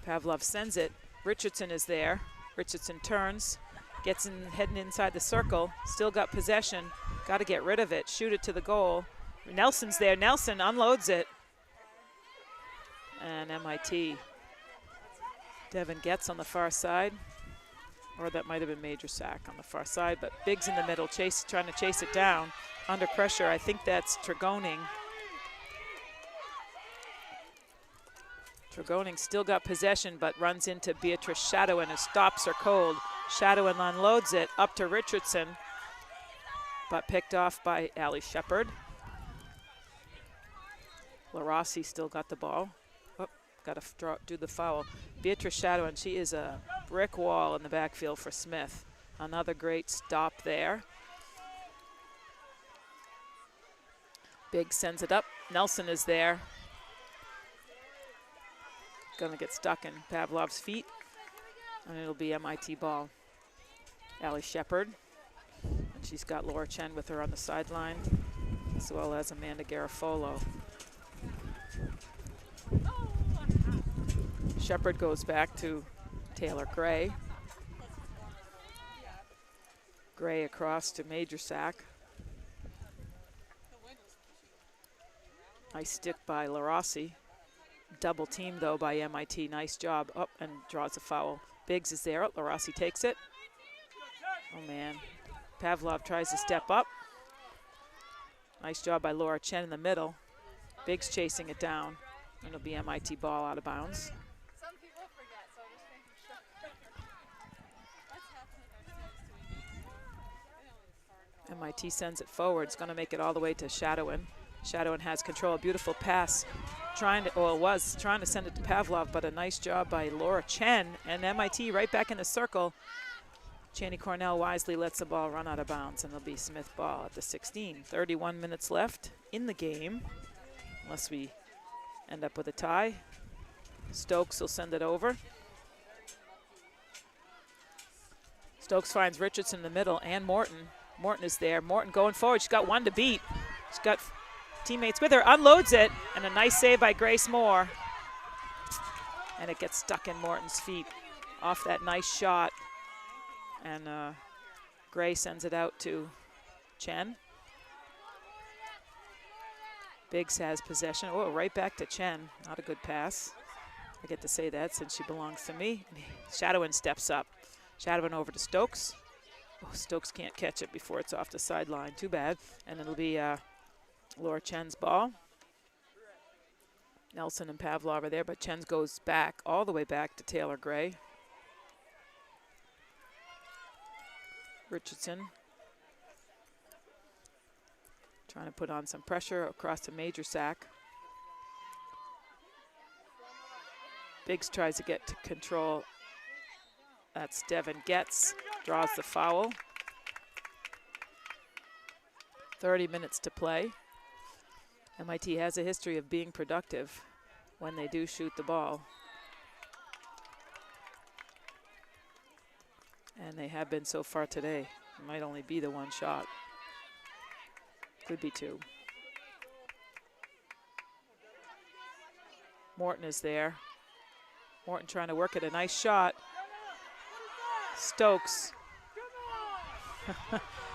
Pavlov sends it. Richardson is there. Richardson turns, gets in, heading inside the circle, still got possession, got to get rid of it, shoot it to the goal. Nelson's there. Nelson unloads it. And MIT. Devin Getz on the far side. Or that might have been Major Sack on the far side, but Biggs in the middle, trying to chase it down. Under pressure, I think that's Tregoning. Tregoning still got possession, but runs into Beatrice Shadowin and stops her cold. Shadowin unloads it up to Richardson, but picked off by Allie Shepard. LaRossi still got the ball. Got to do the foul. Beatrice Shadowin, she is a brick wall in the backfield for Smith. Another great stop there. Biggs sends it up. Nelson is there. Gonna get stuck in Pavlov's feet, and it'll be MIT ball. Allie Shepard, and she's got Laura Chen with her on the sideline, as well as Amanda Garofolo. Shepard goes back to Taylor Gray. Gray across to Major Sack. Nice stick by LaRossi. Double team though by MIT. Nice job up and draws a foul. Biggs is there. LaRossi takes it. Oh man. Pavlov tries to step up. Nice job by Laura Chen in the middle. Biggs chasing it down. And it'll be MIT ball out of bounds. MIT sends it forward. It's going to make it all the way to Shadowin. Shadowin has control. A beautiful pass. Trying to send it to Pavlov, but a nice job by Laura Chen. And MIT right back in the circle. Chaney Cornell wisely lets the ball run out of bounds, and it'll be Smith ball at the 16. 31 minutes left in the game, unless we end up with a tie. Stokes will send it over. Stokes finds Richardson in the middle and Morton. Morton is there. Morton going forward. She's got one to beat. She's got teammates with her. Unloads it, and a nice save by Grace Moore. And it gets stuck in Morton's feet off that nice shot. And Gray sends it out to Chen. Biggs has possession. Oh, right back to Chen. Not a good pass. I get to say that since she belongs to me. Shadowin steps up. Shadowin over to Stokes. Oh, Stokes can't catch it before it's off the sideline. Too bad. And it'll be Laura Chen's ball. Nelson and Pavlov are there, but Chen goes back, all the way back to Taylor Gray. Richardson trying to put on some pressure across the major sack. Biggs tries to get to control. That's Devin Getz, draws the foul. 30 minutes to play. MIT has a history of being productive when they do shoot the ball. And they have been so far today. It might only be the one shot. Could be two. Morton is there. Morton trying to work at a nice shot. Stokes.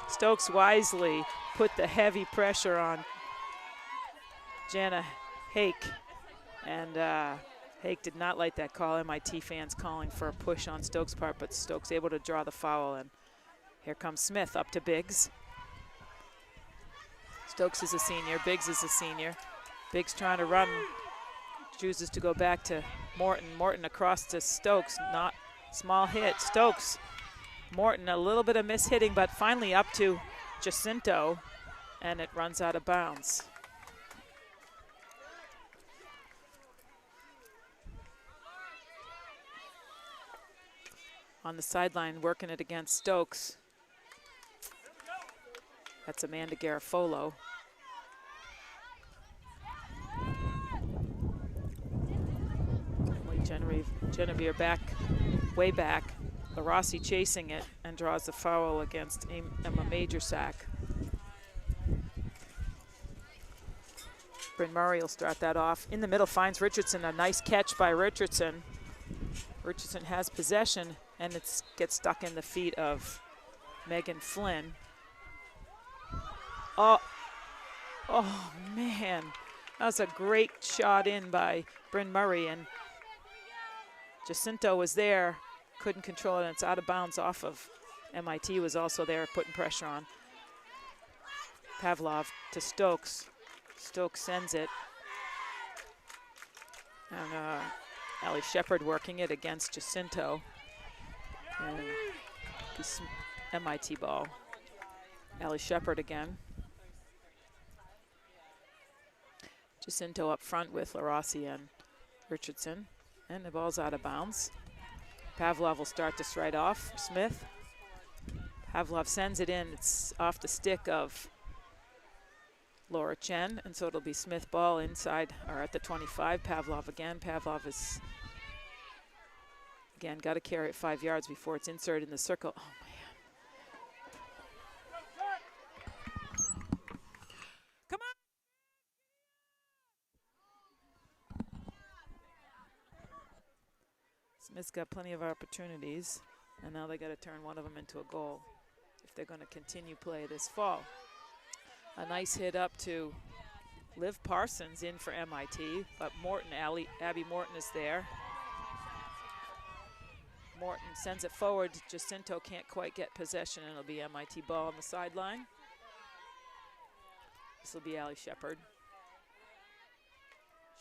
Stokes wisely put the heavy pressure on Jana Hake. And Hake did not like that call. MIT fans calling for a push on Stokes' part, but Stokes able to draw the foul. And here comes Smith up to Biggs. Stokes is a senior, Biggs is a senior. Biggs trying to run, chooses to go back to Morton. Morton across to Stokes, not small hit. Stokes, Morton, a little bit of mishitting, but finally up to Jacinto, and it runs out of bounds. On the sideline, working it against Stokes. That's Amanda Garofolo. Genevieve back, way back. LaRossi chasing it and draws the foul against Emma Majorsack. Bryn Murray will start that off. In the middle finds Richardson, a nice catch by Richardson. Richardson has possession and it gets stuck in the feet of Megan Flynn. Oh man, that was a great shot in by Bryn Murray, and Jacinto was there, couldn't control it, and it's out of bounds off of MIT, was also there putting pressure on. Pavlov to Stokes. Stokes sends it. And Allie Shepard working it against Jacinto. And MIT ball. Allie Shepard again. Jacinto up front with LaRossi and Richardson. And the ball's out of bounds. Pavlov will start this right off. Smith. Pavlov sends it in. It's off the stick of Laura Chen, and so it'll be Smith ball inside or at the 25. Pavlov again. Pavlov is, again, got to carry it 5 yards before it's inserted in the circle. Oh, man. Come on. Smith's got plenty of opportunities, and now they got to turn one of them into a goal if they're going to continue play this fall. A nice hit up to Liv Parsons in for MIT, but Abby Morton is there. Morton sends it forward. Jacinto can't quite get possession, and it'll be MIT ball on the sideline. This will be Allie Shepard.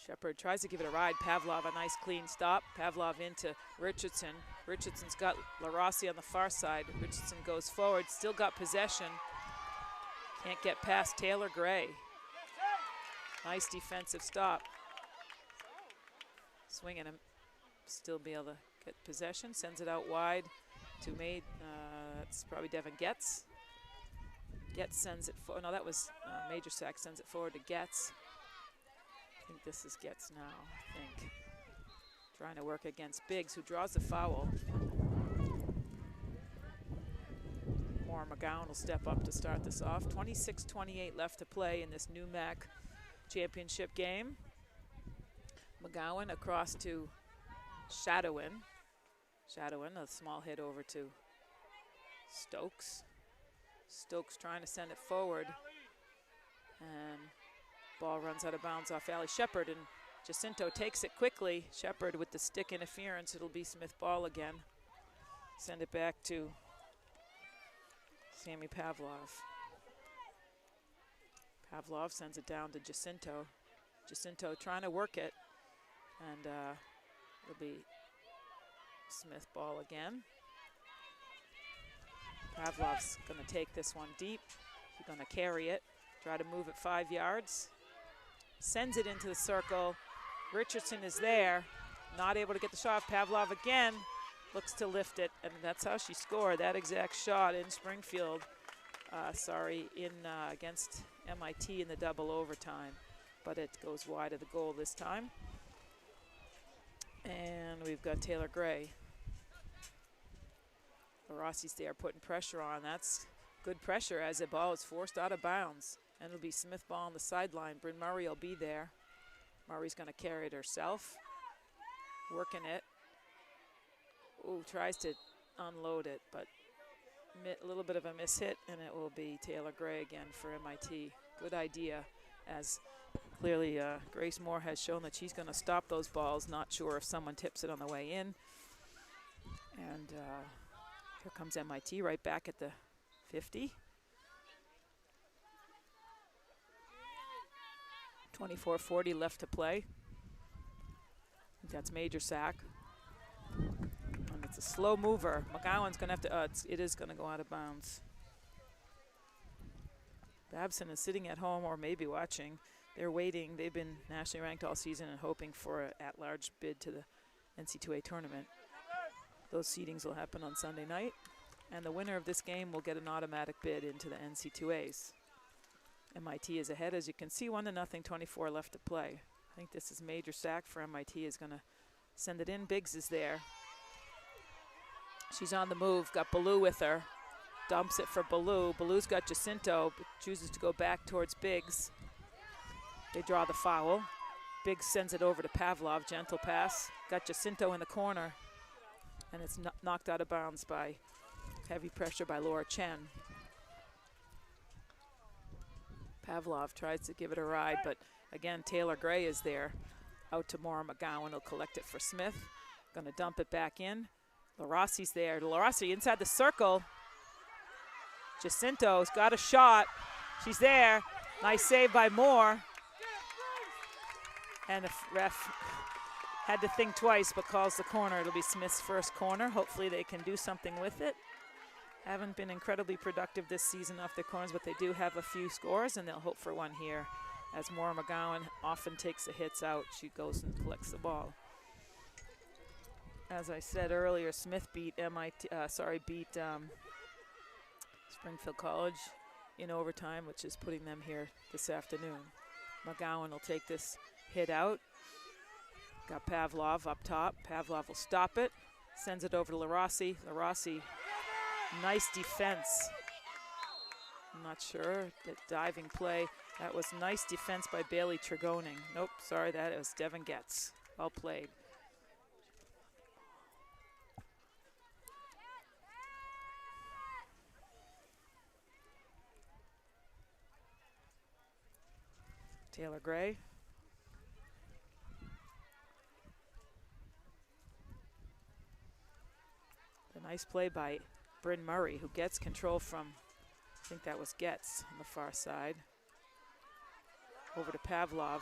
Shepard tries to give it a ride. Pavlov, a nice clean stop. Pavlov into Richardson. Richardson's got LaRossi on the far side. Richardson goes forward, still got possession. Can't get past Taylor Gray. Nice defensive stop. Swinging him, still be able to get possession. Sends it out wide to that's probably Devin Getz. Getz sends it forward. No, that was Majorsack sends it forward to Getz. I think this is Getz now, I think. Trying to work against Biggs, who draws the foul. Maura McGowan will step up to start this off. 26-28 left to play in this NEWMAC championship game. McGowan across to Shadowin. Shadowin, a small hit over to Stokes. Stokes trying to send it forward. And ball runs out of bounds off Allie Shepard, and Jacinto takes it quickly. Shepard with the stick interference. It'll be Smith ball again. Send it back to Sammy Pavlov. Pavlov sends it down to Jacinto. Jacinto trying to work it, and it'll be Smith ball again. Pavlov's going to take this one deep. He's going to carry it, try to move it 5 yards. Sends it into the circle. Richardson is there, not able to get the shot. Pavlov again looks to lift it, and that's how she scored that exact shot in Springfield. Against MIT in the double overtime, but it goes wide of the goal this time. And we've got Taylor Gray. Rossi's there putting pressure on. That's good pressure as the ball is forced out of bounds. And it'll be Smith ball on the sideline. Bryn Murray will be there. Murray's going to carry it herself. Working it. Ooh, tries to unload it, but a little bit of a mishit, and it will be Taylor Gray again for MIT. Good idea, as clearly Grace Moore has shown that she's going to stop those balls. Not sure if someone tips it on the way in. And here comes MIT right back at the 50. 24:40 left to play. I think that's major sack. And it's a slow mover. McGowan's going to have to, it is going to go out of bounds. Babson is sitting at home or maybe watching. They're waiting. They've been nationally ranked all season and hoping for an at-large bid to the NC2A tournament. Those seedings will happen on Sunday night, and the winner of this game will get an automatic bid into the NC2As. MIT is ahead, as you can see, 1-0, 24 left to play. I think this is major sack for MIT. Is going to send it in. Biggs is there. She's on the move, got Ballou with her. Dumps it for Ballou. Ballou's got Jacinto, but chooses to go back towards Biggs. They draw the foul. Biggs sends it over to Pavlov, gentle pass. Got Jacinto in the corner, and it's knocked out of bounds by heavy pressure by Laura Chen. Pavlov tries to give it a ride, but again, Taylor Gray is there. Out to Maura McGowan, will collect it for Smith. Gonna dump it back in. LaRossi's there. LaRossi inside the circle. Jacinto's got a shot. She's there. Nice save by Moore. And the ref had to think twice, but calls the corner. It'll be Smith's first corner. Hopefully they can do something with it. Haven't been incredibly productive this season off their corners, but they do have a few scores, and they'll hope for one here. As Maura McGowan often takes the hits out, she goes and collects the ball. As I said earlier, Smith beat Springfield College in overtime, which is putting them here this afternoon. McGowan will take this hit out. Got Pavlov up top. Pavlov will stop it. Sends it over to LaRossi. LaRossi, nice defense. I'm not sure. The diving play. That was nice defense by Bailey Tregoning. Nope, sorry, that was Devin Getz. Well played. Taylor Gray. The nice play by Bryn Murray, who gets control from, I think that was Getz on the far side. Over to Pavlov.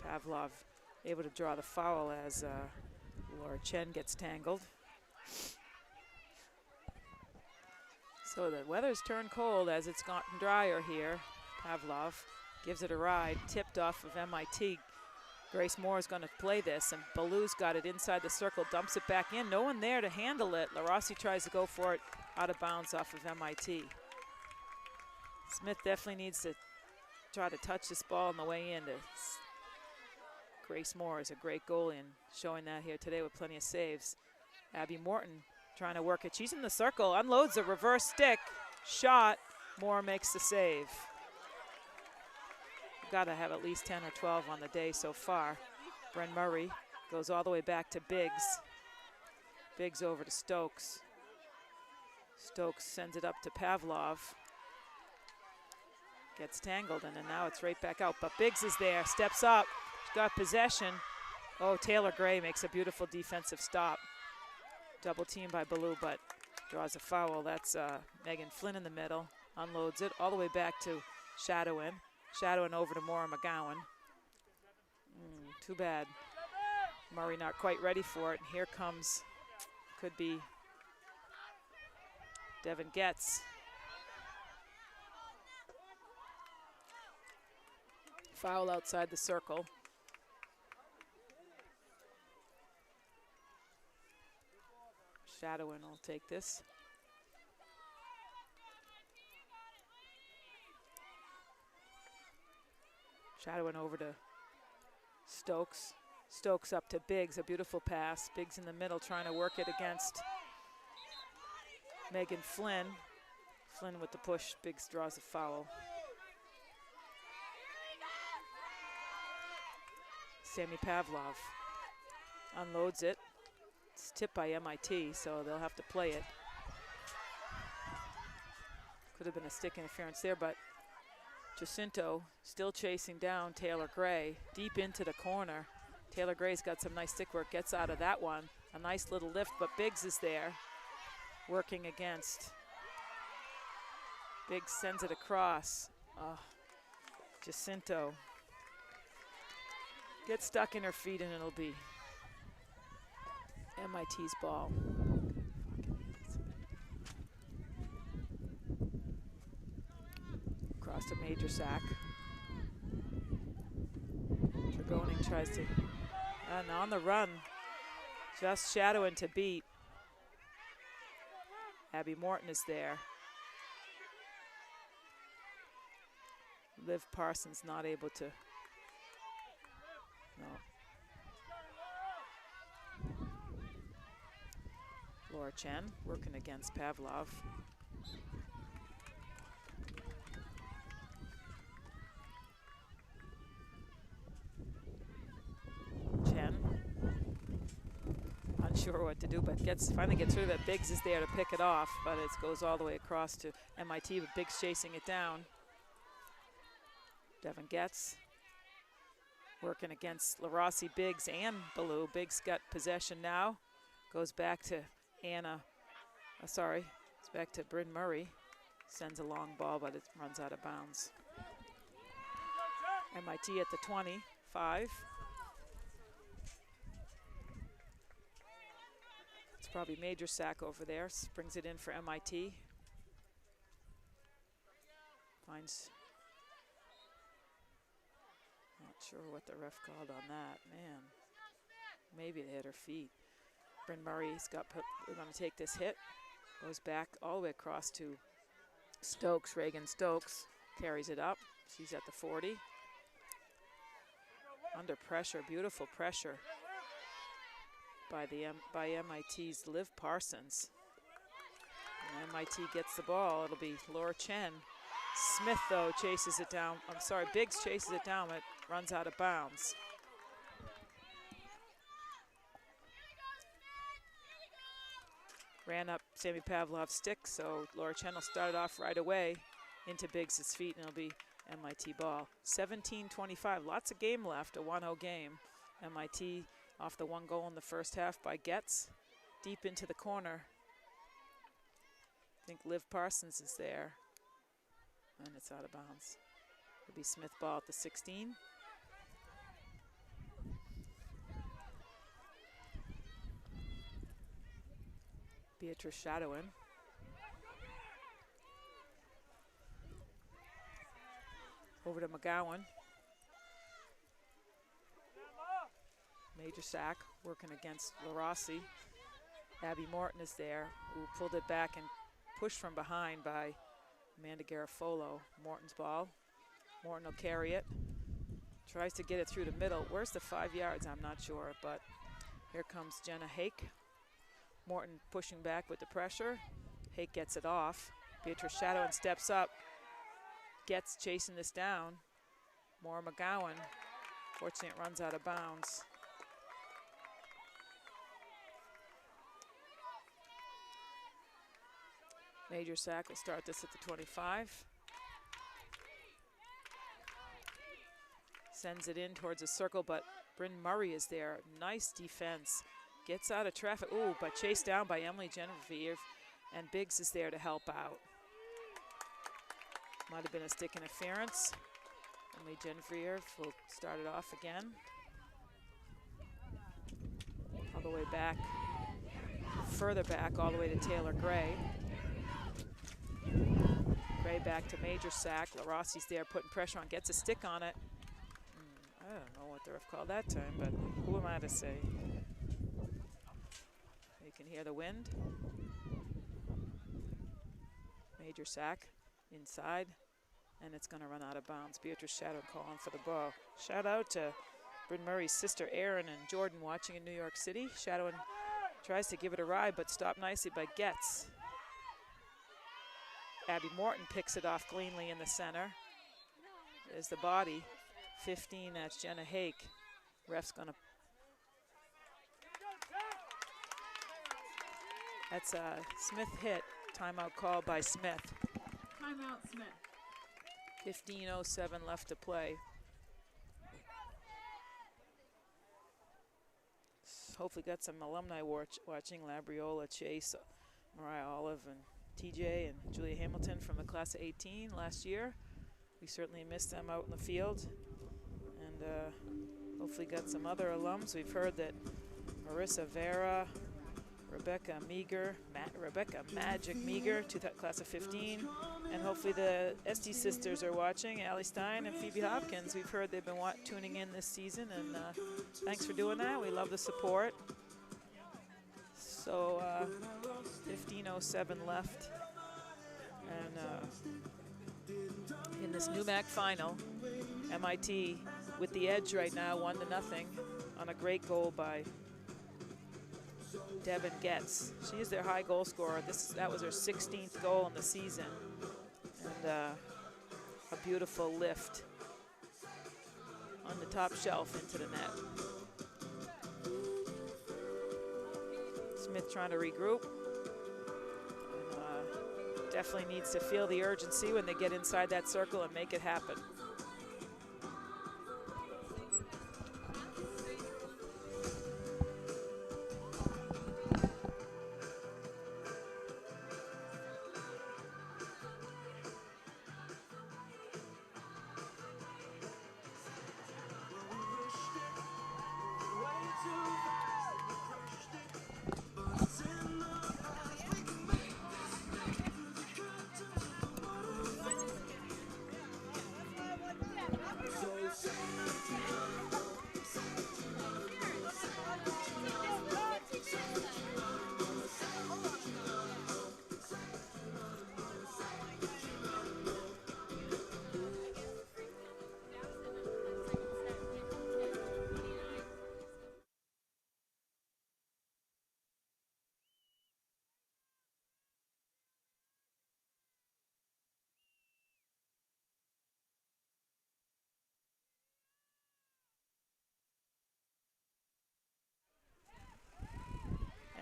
Pavlov able to draw the foul as Laura Chen gets tangled. So the weather's turned cold as it's gotten drier here. Pavlov gives it a ride, tipped off of MIT. Grace Moore is going to play this, and Ballou's got it inside the circle, dumps it back in. No one there to handle it. LaRossi tries to go for it out of bounds off of MIT. Smith definitely needs to try to touch this ball on the way in. Grace Moore is a great goalie and showing that here today with plenty of saves. Abby Morton trying to work it. She's in the circle, unloads a reverse stick, shot. Moore makes the save. Got to have at least 10 or 12 on the day so far. Bryn Murray goes all the way back to Biggs. Biggs over to Stokes. Stokes sends it up to Pavlov. Gets tangled, and then now it's right back out. But Biggs is there, steps up, she's got possession. Oh, Taylor Gray makes a beautiful defensive stop. Double team by Ballou, but draws a foul. That's Megan Flynn in the middle. Unloads it all the way back to Shadowin. Shadowin over to Maura McGowan. Too bad. Murray not quite ready for it. And here comes, could be Devin Getz. Foul outside the circle. Shadowin will take this. Shadowin over to Stokes. Stokes up to Biggs, a beautiful pass. Biggs in the middle trying to work it against Megan Flynn. Flynn with the push, Biggs draws a foul. Sammy Pavlov unloads it. It's tipped by MIT, so they'll have to play it. Could have been a stick interference there, but Jacinto still chasing down Taylor Gray deep into the corner. Taylor Gray's got some nice stick work, gets out of that one. A nice little lift, but Biggs is there working against. Biggs sends it across. Jacinto gets stuck in her feet, and it'll be MIT's ball. Across to Major Sack. Dragoning tries to, and on the run, just Shadowin to beat. Abby Morton is there. Liv Parsons not able to, no. Laura Chen working against Pavlov. Chen, unsure what to do, but finally gets through that. Biggs is there to pick it off, but it goes all the way across to MIT, but Biggs chasing it down. Devin Getz working against LaRossi, Biggs, and Ballou. Biggs got possession now. Goes back to Anna, it's back to Bryn Murray. Sends a long ball, but it runs out of bounds. MIT at the 25. It's probably Major Sack over there. Brings it in for MIT. Finds, not sure what the ref called on that. Man, maybe it hit her feet. Bryn Murray's we're going to take this hit. Goes back all the way across to Stokes. Reagan Stokes carries it up. She's at the 40. Under pressure, beautiful pressure by MIT's Liv Parsons. And MIT gets the ball. It'll be Laura Chen. Smith, though, chases it down. Biggs chases it down. It runs out of bounds. Ran up Sammy Pavlov's stick, so Laura Chen will start it off right away into Biggs' feet, and it'll be MIT ball. 17-25, lots of game left, a 1-0 game. MIT off the 1 goal in the first half by Getz, deep into the corner. I think Liv Parsons is there, and it's out of bounds. It'll be Smith ball at the 16. Beatrice Shadowin. Over to McGowan. Major Sack working against LaRossi. Abby Morton is there, who pulled it back and pushed from behind by Amanda Garofolo. Morton's ball. Morton will carry it. Tries to get it through the middle. Where's the 5 yards? I'm not sure, but here comes Jenna Hake. Morton pushing back with the pressure. Hake gets it off. Beatrice Shadowin steps up, gets chasing this down. More McGowan. Fortunately, it runs out of bounds. Major Sack will start this at the 25. Sends it in towards a circle, but Bryn Murray is there. Nice defense. Gets out of traffic. Ooh, but chased down by Emily Genevieve, and Biggs is there to help out. Might have been a stick interference. Emily Genevieve will start it off again. All the way back, further back, all the way to Taylor Gray. Gray back to Major Sack. LaRossi's there putting pressure on, gets a stick on it. I don't know what the ref called that time, but who am I to say? You can hear the wind. Major Sack inside, and it's going to run out of bounds. Beatrice Shadow calling for the ball. Shout out to Bryn Murray's sister Erin and Jordan watching in New York City. Shadowin tries to give it a ride, but stopped nicely by Getz. Abby Morton picks it off cleanly in the center. There's the body. 15, that's Jenna Hake. Ref's gonna. That's a Smith hit. Timeout called by Smith. Timeout, Smith. 15:07 left to play. Hopefully got some alumni watching. Labriola, Chase, Mariah Olive, and TJ and Julia Hamilton from the class of 18 last year. We certainly missed them out in the field. And hopefully got some other alums. We've heard that Marissa Vera, Rebecca Magic Meager, class of 15. And hopefully the SD sisters are watching, Allie Stein and Phoebe Hopkins. We've heard they've been tuning in this season, and thanks for doing that. We love the support. So 15:07 left. And in this NEWMAC final, MIT with the edge right now, 1-0 on a great goal by Devin Getz. She is their high goal scorer. That was her 16th goal in the season. And a beautiful lift on the top shelf into the net. Smith trying to regroup. And, definitely needs to feel the urgency when they get inside that circle and make it happen.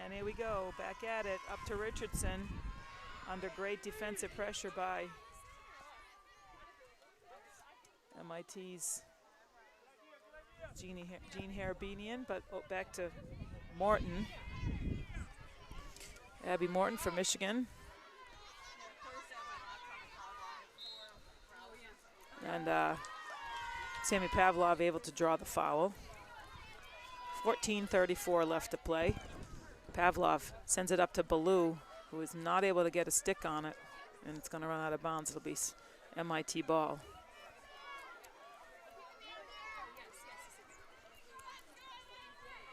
And here we go, back at it, up to Richardson, under great defensive pressure by MIT's Jean Harabinian, but back to Morton. Abby Morton from Michigan. And Sammy Pavlov able to draw the foul. 14:34 left to play. Pavlov sends it up to Ballou, who is not able to get a stick on it, and it's going to run out of bounds. It'll be MIT ball.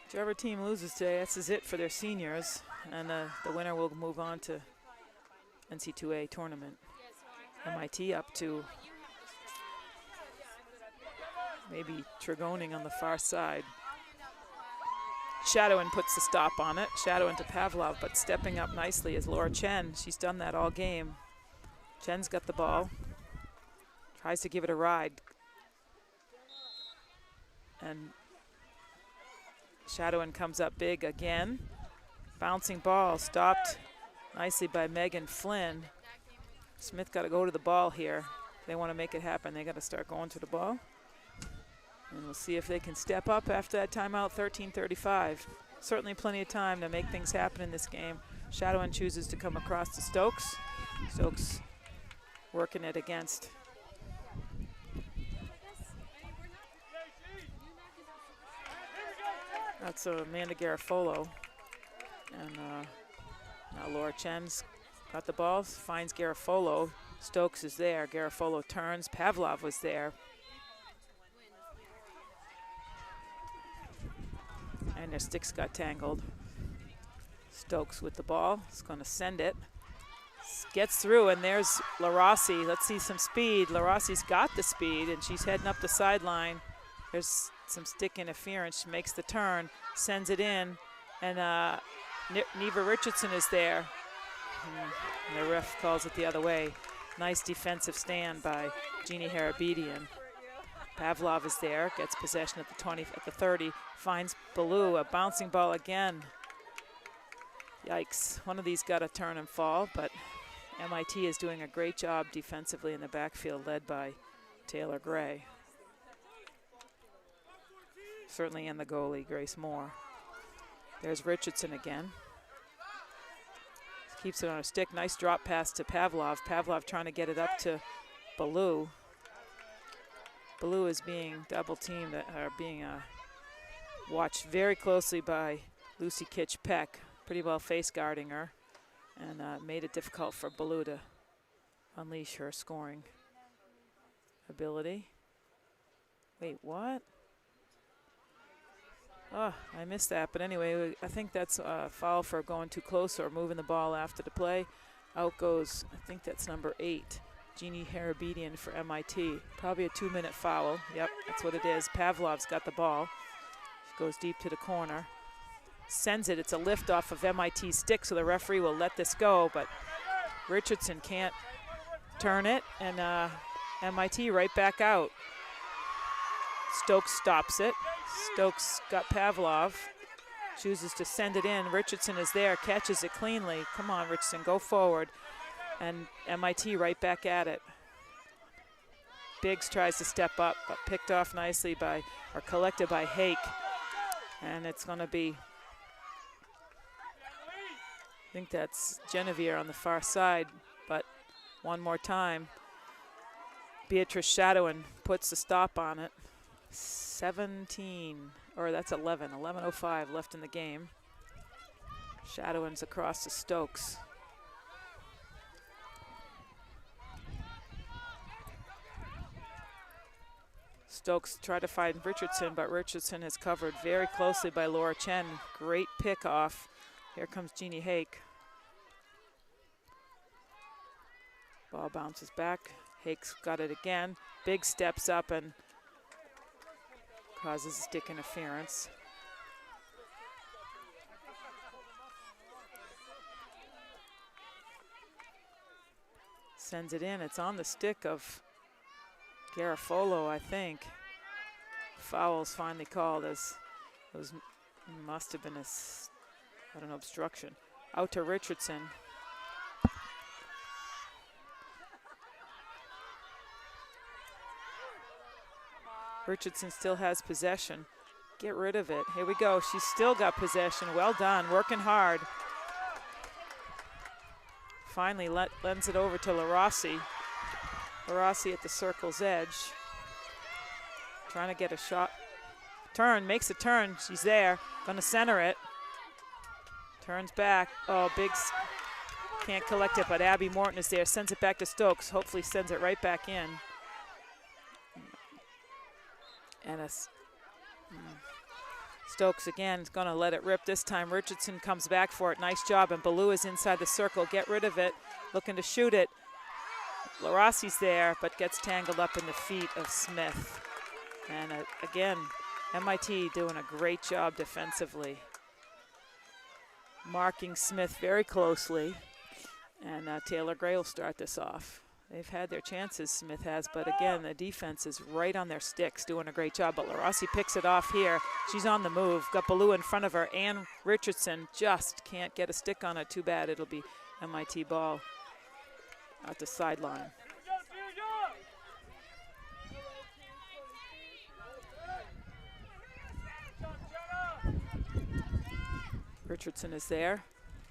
Whichever team loses today, this is it for their seniors, and the winner will move on to NC2A tournament. MIT up to maybe Tregoning on the far side. Shadowin puts the stop on it. Shadowin to Pavlov, but stepping up nicely is Laura Chen. She's done that all game. Chen's got the ball. Tries to give it a ride. And Shadowin comes up big again. Bouncing ball stopped nicely by Megan Flynn. Smith got to go to the ball here. If they want to make it happen, they got to start going to the ball. And we'll see if they can step up after that timeout, 13:35. Certainly plenty of time to make things happen in this game. Shadowin chooses to come across to Stokes. Stokes working it against. That's Amanda Garofalo. And now Laura Chen's got the ball, finds Garofalo. Stokes is there. Garofalo turns. Pavlov was there. And their sticks got tangled. Stokes with the ball. Is going to send it. Gets through, and there's LaRossi. Let's see some speed. LaRossi's got the speed, and she's heading up the sideline. There's some stick interference. She makes the turn, sends it in, and Neva Richardson is there. And the ref calls it the other way. Nice defensive stand by Jeannie Harabedian. Pavlov is there, gets possession at the 20, at the 30, finds Ballou, a bouncing ball again. Yikes, one of these got to turn and fall, but MIT is doing a great job defensively in the backfield, led by Taylor Gray. Certainly in the goalie, Grace Moore. There's Richardson again. Keeps it on a stick, nice drop pass to Pavlov. Pavlov trying to get it up to Ballou. Ballou is being double teamed, or being watched very closely by Lucy Kitch-Peck. Pretty well face guarding her, and made it difficult for Ballou to unleash her scoring ability. Wait, what? Oh, I missed that, but anyway, I think that's a foul for going too close or moving the ball after the play. Out goes, I think that's number 8, Jeannie Harabedian for MIT. Probably a 2-minute foul. Yep, that's what it is. Pavlov's got the ball. Goes deep to the corner. Sends it. It's a lift off of MIT's stick, so the referee will let this go, but Richardson can't turn it, and MIT right back out. Stokes stops it. Stokes got Pavlov. Chooses to send it in. Richardson is there, catches it cleanly. Come on, Richardson, go forward. And MIT right back at it. Biggs tries to step up, but picked off nicely by, or collected by Hake. And it's going to be, I think that's Genevieve on the far side, but one more time. Beatrice Shadowin puts the stop on it. 17, or that's 11, 11:05 left in the game. Shadowin's across to Stokes. Stokes tried to find Richardson, but Richardson is covered very closely by Laura Chen. Great pick off. Here comes Jeannie Hake. Ball bounces back. Hake's got it again. Big steps up and causes stick interference. Sends it in. It's on the stick of Garofalo, I think. Foul's finally called, as it must have been I don't know, obstruction. Out to Richardson. Richardson still has possession. Get rid of it. Here we go. She's still got possession. Well done. Working hard. Finally lends it over to LaRossi. LaRossi at the circle's edge. Trying to get a shot. Turn. Makes a turn. She's there. Going to center it. Turns back. Oh, Biggs can't collect it, but Abby Morton is there. Sends it back to Stokes. Hopefully sends it right back in. And Stokes again is going to let it rip. This time Richardson comes back for it. Nice job, and Ballou is inside the circle. Get rid of it. Looking to shoot it. LaRossi's there, but gets tangled up in the feet of Smith. And again, MIT doing a great job defensively. marking Smith very closely. And Taylor Gray will start this off. They've had their chances, Smith has, but again, the defense is right on their sticks, doing a great job. But LaRossi picks it off here. She's on the move. Got Ballou in front of her. Ann Richardson just can't get a stick on it. Too bad. It'll be MIT ball at the sideline. Richardson is there.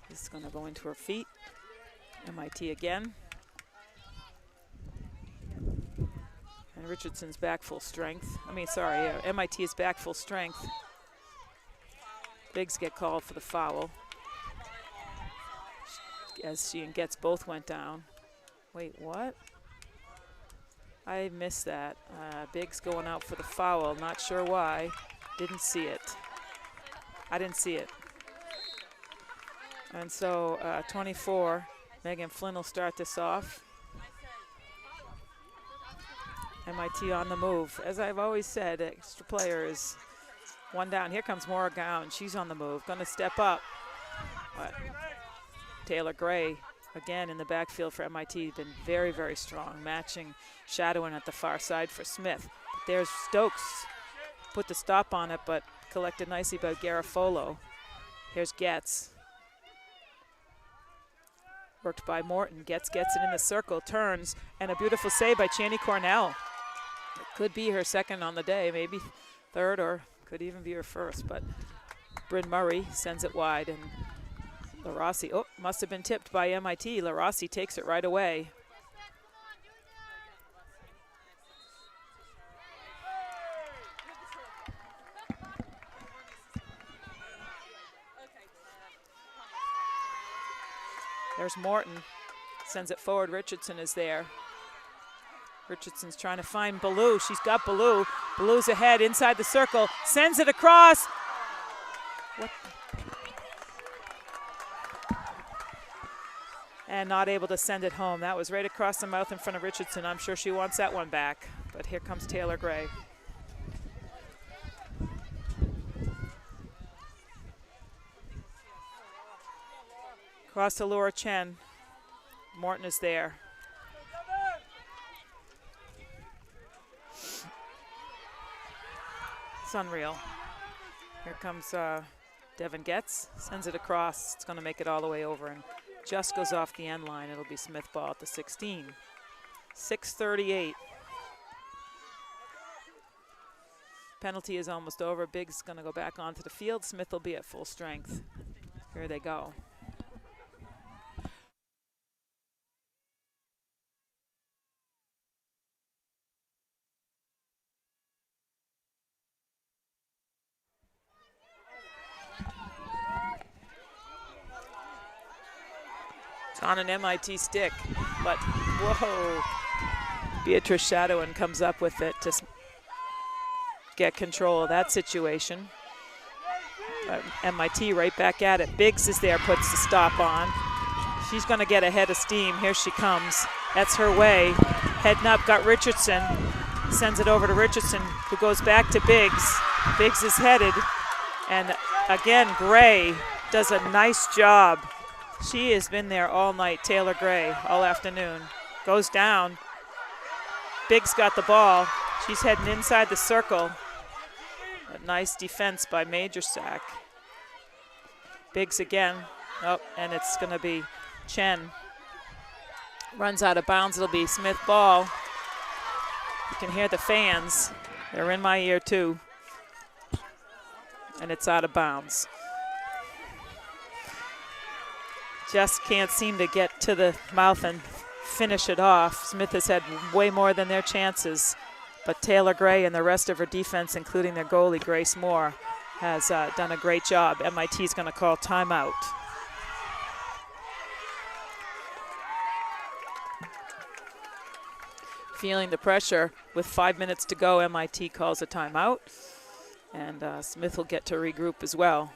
He's going to go into her feet. MIT again. And Richardson's back full strength. MIT is back full strength. Biggs get called for the foul. As she and Getz both went down. Wait, what? I missed that. Biggs going out for the foul. Not sure why. Didn't see it. I didn't see it. And so 24, Megan Flynn will start this off. MIT on the move. As I've always said, extra player is one down. Here comes Maura Gown. She's on the move. Going to step up. But Taylor Gray, again, in the backfield for MIT, been very, very strong, matching, shadowing at the far side for Smith. But there's Stokes. Put the stop on it, but collected nicely by Garofalo. Here's Getz. Worked by Morton. Getz gets it in the circle, turns, and a beautiful save by Chaney Cornell. It could be her second on the day, maybe third, or could even be her first. But Bryn Murray sends it wide, and LaRossi, must have been tipped by MIT. LaRossi takes it right away. There's Morton, sends it forward. Richardson is there. Richardson's trying to find Ballou. She's got Ballou. Ballou's ahead inside the circle, sends it across. What? And not able to send it home. That was right across the mouth in front of Richardson. I'm sure she wants that one back. But here comes Taylor Gray. Across to Laura Chen. Morton is there. It's unreal. Here comes Devin Getz. Sends it across. It's going to make it all the way over and just goes off the end line. It'll be Smith ball at the 16. 6:38. Penalty is almost over. Biggs going to go back onto the field. Smith will be at full strength. Here they go. It's on an MIT stick, but whoa. Beatrice Shadowin comes up with it to get control of that situation. MIT right back at it. Biggs is there, puts the stop on. She's going to get a head of steam. Here she comes. That's her way. Heading up, got Richardson. Sends it over to Richardson, who goes back to Biggs. Biggs is headed. And again, Gray does a nice job. She has been there all night, Taylor Gray, all afternoon. Goes down. Biggs got the ball. She's heading inside the circle. A nice defense by Major Sack. Biggs again. Oh, and it's going to be Chen. Runs out of bounds. It'll be Smith ball. You can hear the fans. They're in my ear too. And it's out of bounds. Just can't seem to get to the mouth and finish it off. Smith has had way more than their chances, but Taylor Gray and the rest of her defense, including their goalie, Grace Moore, has done a great job. MIT is going to call timeout. Feeling the pressure with 5 minutes to go, MIT calls a timeout, and Smith will get to regroup as well.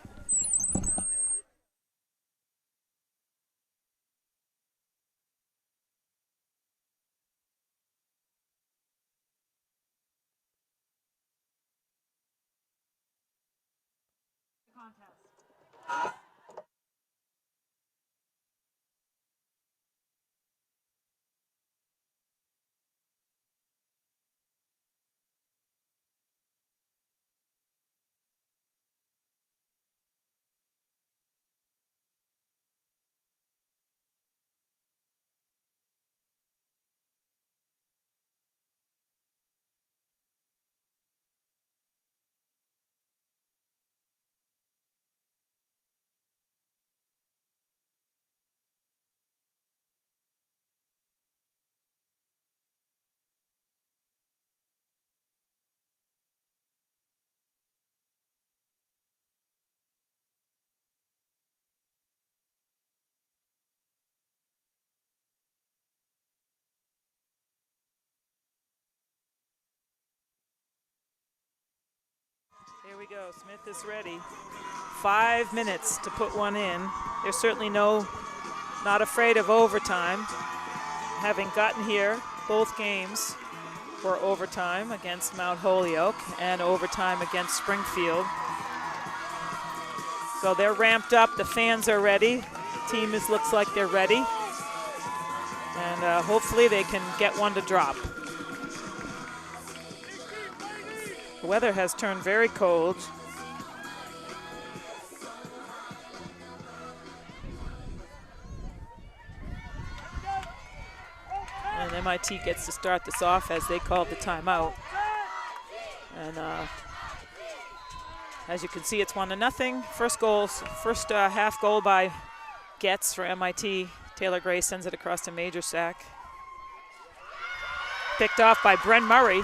Here we go. Smith is ready. 5 minutes to put one in. There's certainly not afraid of overtime. Having gotten here, both games were overtime against Mount Holyoke and overtime against Springfield. So they're ramped up. The fans are ready. The team looks like they're ready. And hopefully they can get one to drop. The weather has turned very cold. And MIT gets to start this off as they called the timeout. And as you can see, it's 1-0. First half goal by Getz for MIT. Taylor Gray sends it across to Major Sack. Picked off by Bren Murray.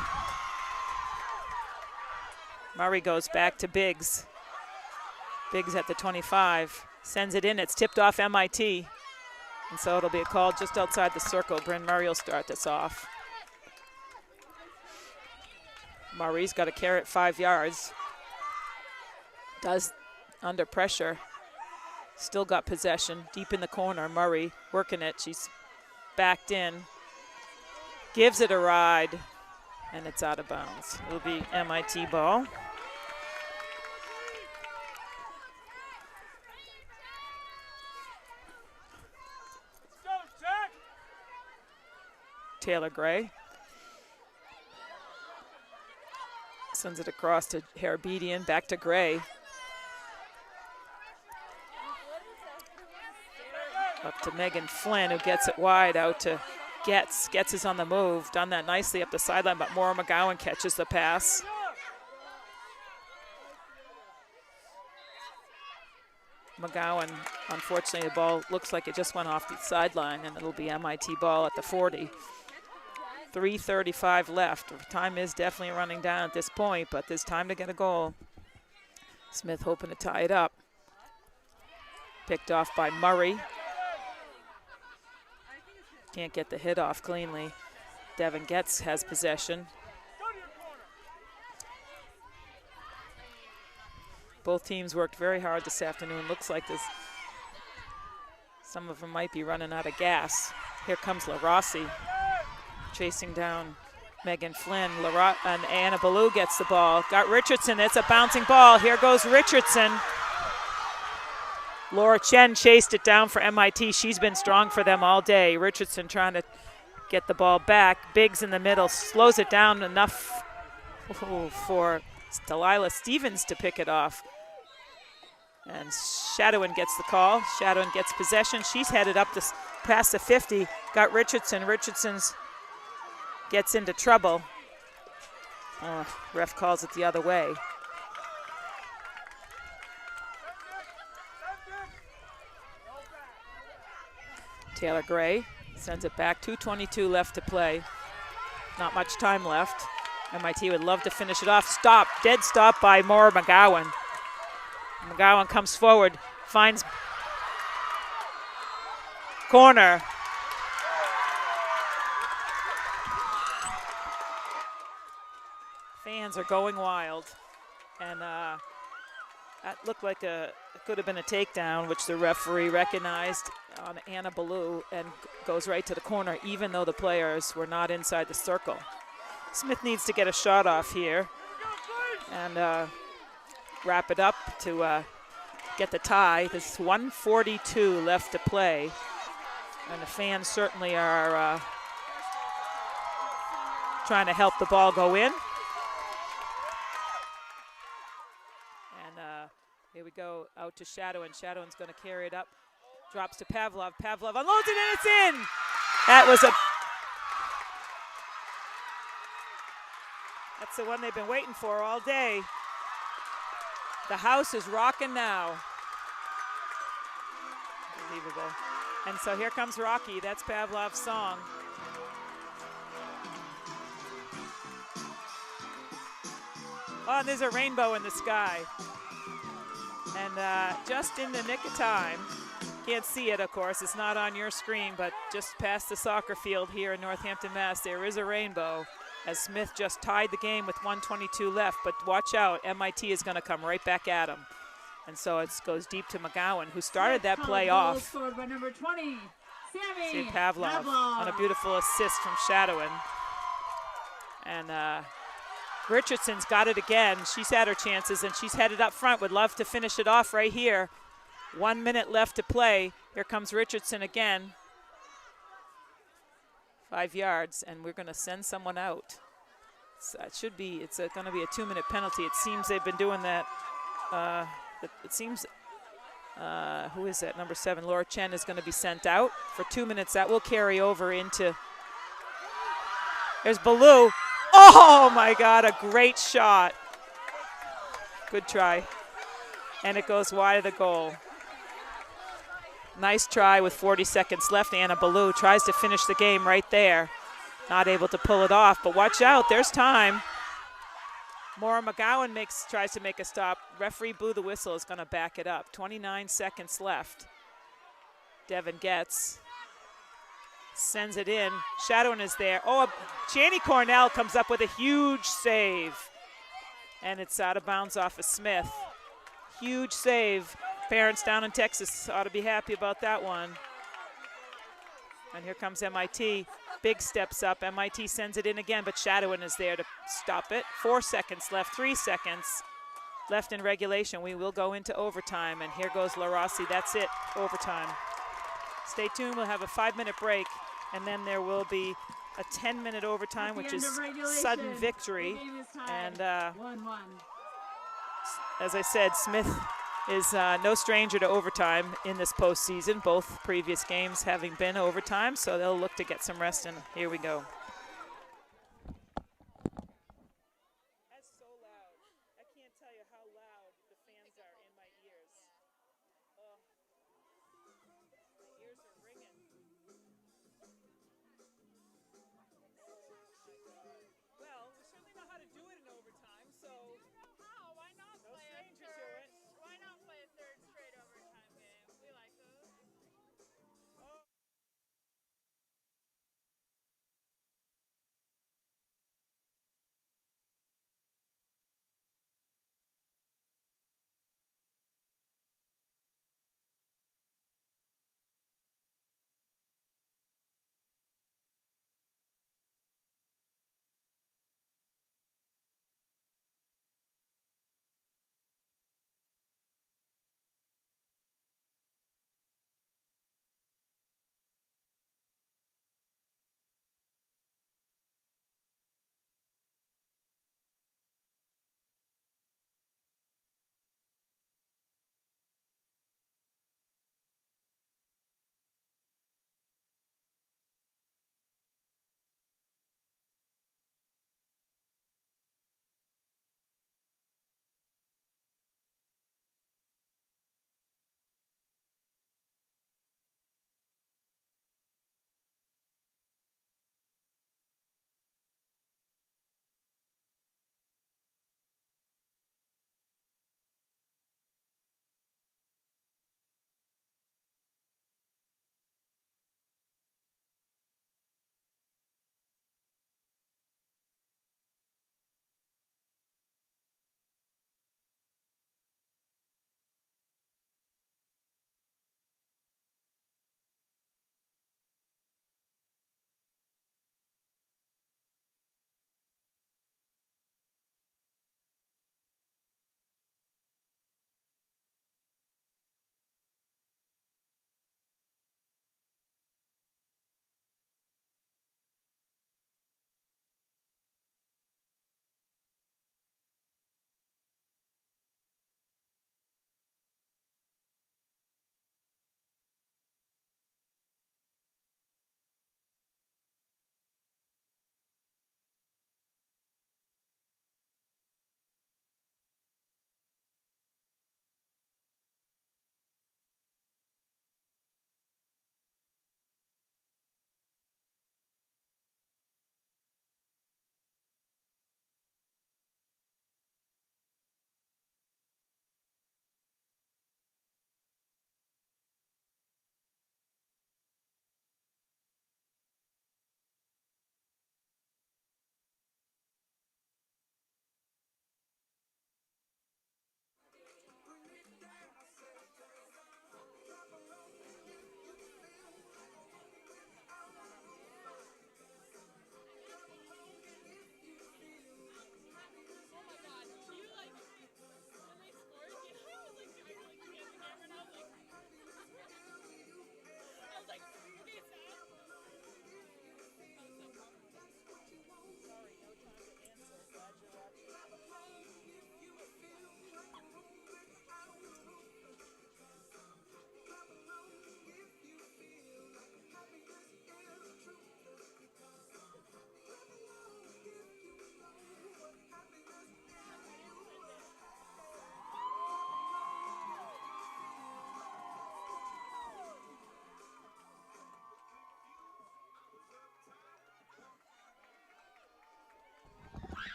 Murray goes back to Biggs. Biggs at the 25. Sends it in. It's tipped off MIT. And so it'll be a call just outside the circle. Bren Murray will start this off. Murray's got to carry it 5 yards. Does under pressure. Still got possession. Deep in the corner. Murray working it. She's backed in. Gives it a ride. And it's out of bounds. It'll be MIT ball. Taylor Gray sends it across to Harabedian, back to Gray. Up to Megan Flynn, who gets it wide out to Getz. Getz is on the move, done that nicely up the sideline, but Maura McGowan catches the pass. McGowan, unfortunately, the ball looks like it just went off the sideline, and it'll be MIT ball at the 40. 3:35 left. Time is definitely running down at this point, but there's time to get a goal. Smith hoping to tie it up. Picked off by Murray. Can't get the hit off cleanly. Devin Getz has possession. Both teams worked very hard this afternoon. Looks like some of them might be running out of gas. Here comes LaRossi chasing down Megan Flynn. And Anna Ballou gets the ball. Got Richardson. It's a bouncing ball. Here goes Richardson. Laura Chen chased it down for MIT. She's been strong for them all day. Richardson trying to get the ball back. Biggs in the middle. Slows it down enough for Delilah Stevens to pick it off. And Shadowin gets the call. Shadowin gets possession. She's headed up past the 50. Got Richardson. Richardson's gets into trouble. Ref calls it the other way. Taylor Gray sends it back. 2:22 left to play. Not much time left. MIT would love to finish it off. Stop. Dead stop by Maura McGowan. McGowan comes forward, finds corner. Fans are going wild. And that looked like it could have been a takedown, which the referee recognized on Anna Ballou and goes right to the corner, even though the players were not inside the circle. Smith needs to get a shot off here and wrap it up to get the tie. There's 1:42 left to play, and the fans certainly are trying to help the ball go in. And here we go out to Shadowin. Shadowin's going to carry it up, drops to Pavlov. Pavlov unloads it, and it's in. That's the one they've been waiting for all day. The house is rocking now. Unbelievable. And so here comes Rocky. That's Pavlov's song. Oh, and there's a rainbow in the sky. And just in the nick of time, can't see it, of course. It's not on your screen, but just past the soccer field here in Northampton, Mass, there is a rainbow. as Smith just tied the game with 1:22 left. But watch out, MIT is going to come right back at him. And so it goes deep to McGowan, who started that play off. Scored by number 20, See Pavlov on a beautiful assist from Shadowin. And Richardson's got it again. She's had her chances, and she's headed up front. Would love to finish it off right here. 1 minute left to play. Here comes Richardson again. 5 yards, and we're going to send someone out. It's going to be a 2-minute penalty. It seems they've been doing that. It seems, who is that? Number 7, Laura Chen, is going to be sent out for 2 minutes. That will carry over into. There's Ballou. Oh my God, a great shot. Good try. And it goes wide of the goal. Nice try with 40 seconds left. Anna Ballou tries to finish the game right there. Not able to pull it off, but watch out, there's time. Maura McGowan tries to make a stop. Referee blew the whistle, is gonna back it up. 29 seconds left. Devin Getz sends it in. Shadowin is there. Oh, Chani Cornell comes up with a huge save. And it's out of bounds off of Smith. Huge save. Parents down in Texas ought to be happy about that one. And here comes MIT. Big steps up. MIT sends it in again, but Shadowin is there to stop it. 4 seconds left, 3 seconds left in regulation. We will go into overtime, and here goes LaRossi. That's it, overtime. Stay tuned, we'll have a 5-minute break, and then there will be a 10-minute overtime, which is sudden victory. And 1-1. as I said, Smith is no stranger to overtime in this postseason, both previous games having been overtime, so they'll look to get some rest, and here we go.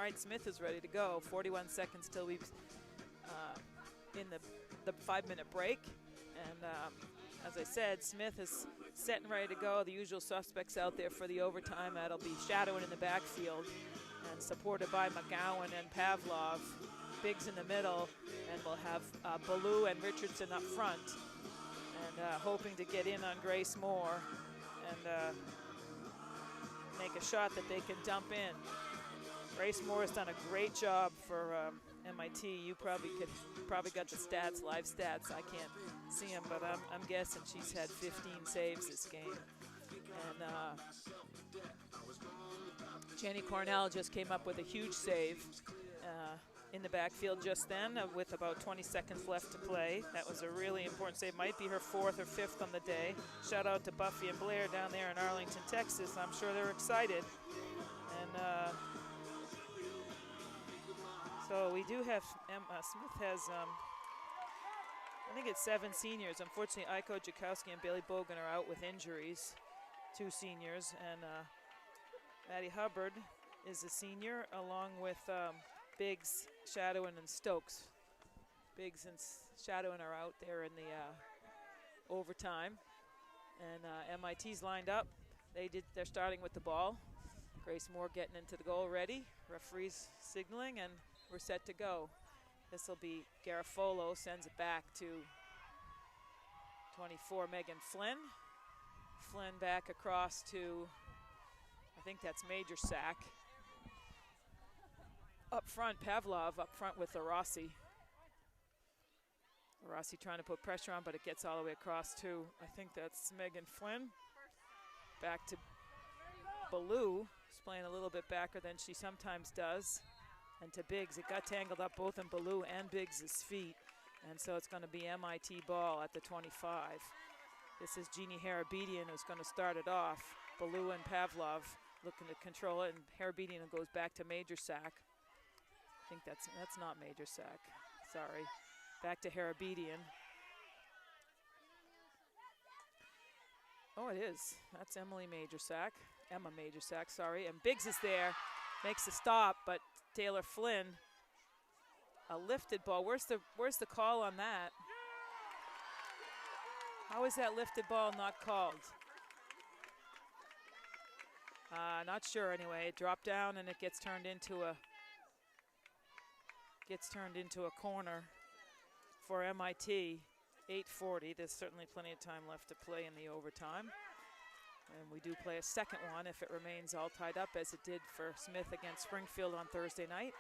right, Smith is ready to go. 41 seconds till we in the 5-minute break. And as I said, Smith is set and ready to go. The usual suspects out there for the overtime. That'll be shadowing in the backfield and supported by McGowan and Pavlov. Biggs in the middle, and we'll have Ballou and Richardson up front. And hoping to get in on Grace Moore and make a shot that they can dump in. Grace Moore has done a great job for MIT. You probably got the stats, live stats. I can't see them, but I'm guessing she's had 15 saves this game. And Jenny Cornell just came up with a huge save in the backfield just then with about 20 seconds left to play. That was a really important save. Might be her 4th or 5th on the day. Shout out to Buffy and Blair down there in Arlington, Texas. I'm sure they're excited. And so we do have, Smith has, I think it's 7 seniors. Unfortunately, Aiko Jakowski and Bailey Bogan are out with injuries, 2 seniors. And Maddie Hubbard is a senior along with Biggs, Shadowin, and Stokes. Biggs and Shadowin are out there in the overtime. And MIT's lined up. They're starting with the ball. Grace Moore getting into the goal ready. Referee's signaling, and we're set to go. This will be Garofalo, sends it back to 24, Megan Flynn. Flynn back across to, I think that's Major Sack. Up front, Pavlov up front with Larossi. Larossi trying to put pressure on, but it gets all the way across to, I think that's Megan Flynn. Back to Ballou, who's playing a little bit backer than she sometimes does. And to Biggs, it got tangled up both in Ballou and Biggs' feet. And so it's going to be MIT ball at the 25. This is Jeannie Harabedian who's going to start it off. Ballou and Pavlov looking to control it, and Harabedian goes back to Major Sack. I think that's not Major Sack, sorry. Back to Harabedian. Oh, it is. That's Emma Major Sack, sorry. And Biggs is there, makes a stop, but Taylor Flynn, a lifted ball. Where's the call on that? How is that lifted ball not called? Not sure anyway. It dropped down and it gets turned into a corner for MIT. 8:40. There's certainly plenty of time left to play in the overtime. And we do play a second one if it remains all tied up, as it did for Smith against Springfield on Thursday night.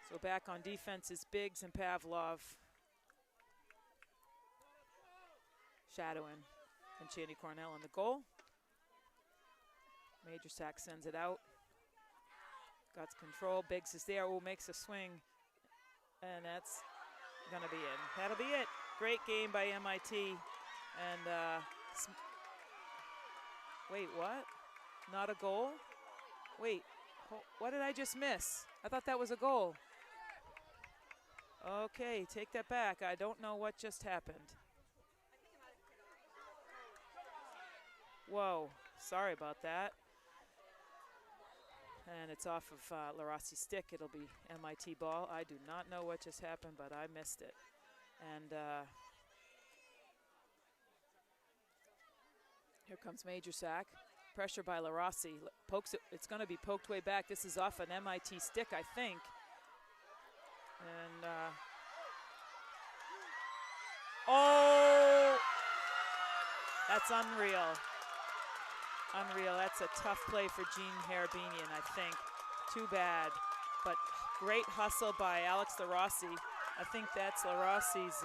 So back on defense is Biggs and Pavlov. Shadowin and Chaney Cornell in the goal. Major Sack sends it out. Got control. Biggs is there. Oh, makes a swing. And that's going to be in. That'll be it. Great game by MIT. And wait, what? Not a goal? Wait, what did I just miss? I thought that was a goal. Okay, take that back. I don't know what just happened. Whoa, sorry about that. And it's off of Larossi's stick. It'll be MIT ball. I do not know what just happened, but I missed it. And here comes Major Sack. Pressure by Larossi. Pokes it. It's going to be poked way back. This is off an MIT stick, I think. And oh, that's unreal. Unreal. That's a tough play for Jean Harabedian, I think. Too bad. But great hustle by Alex Larossi. I think that's Larossi's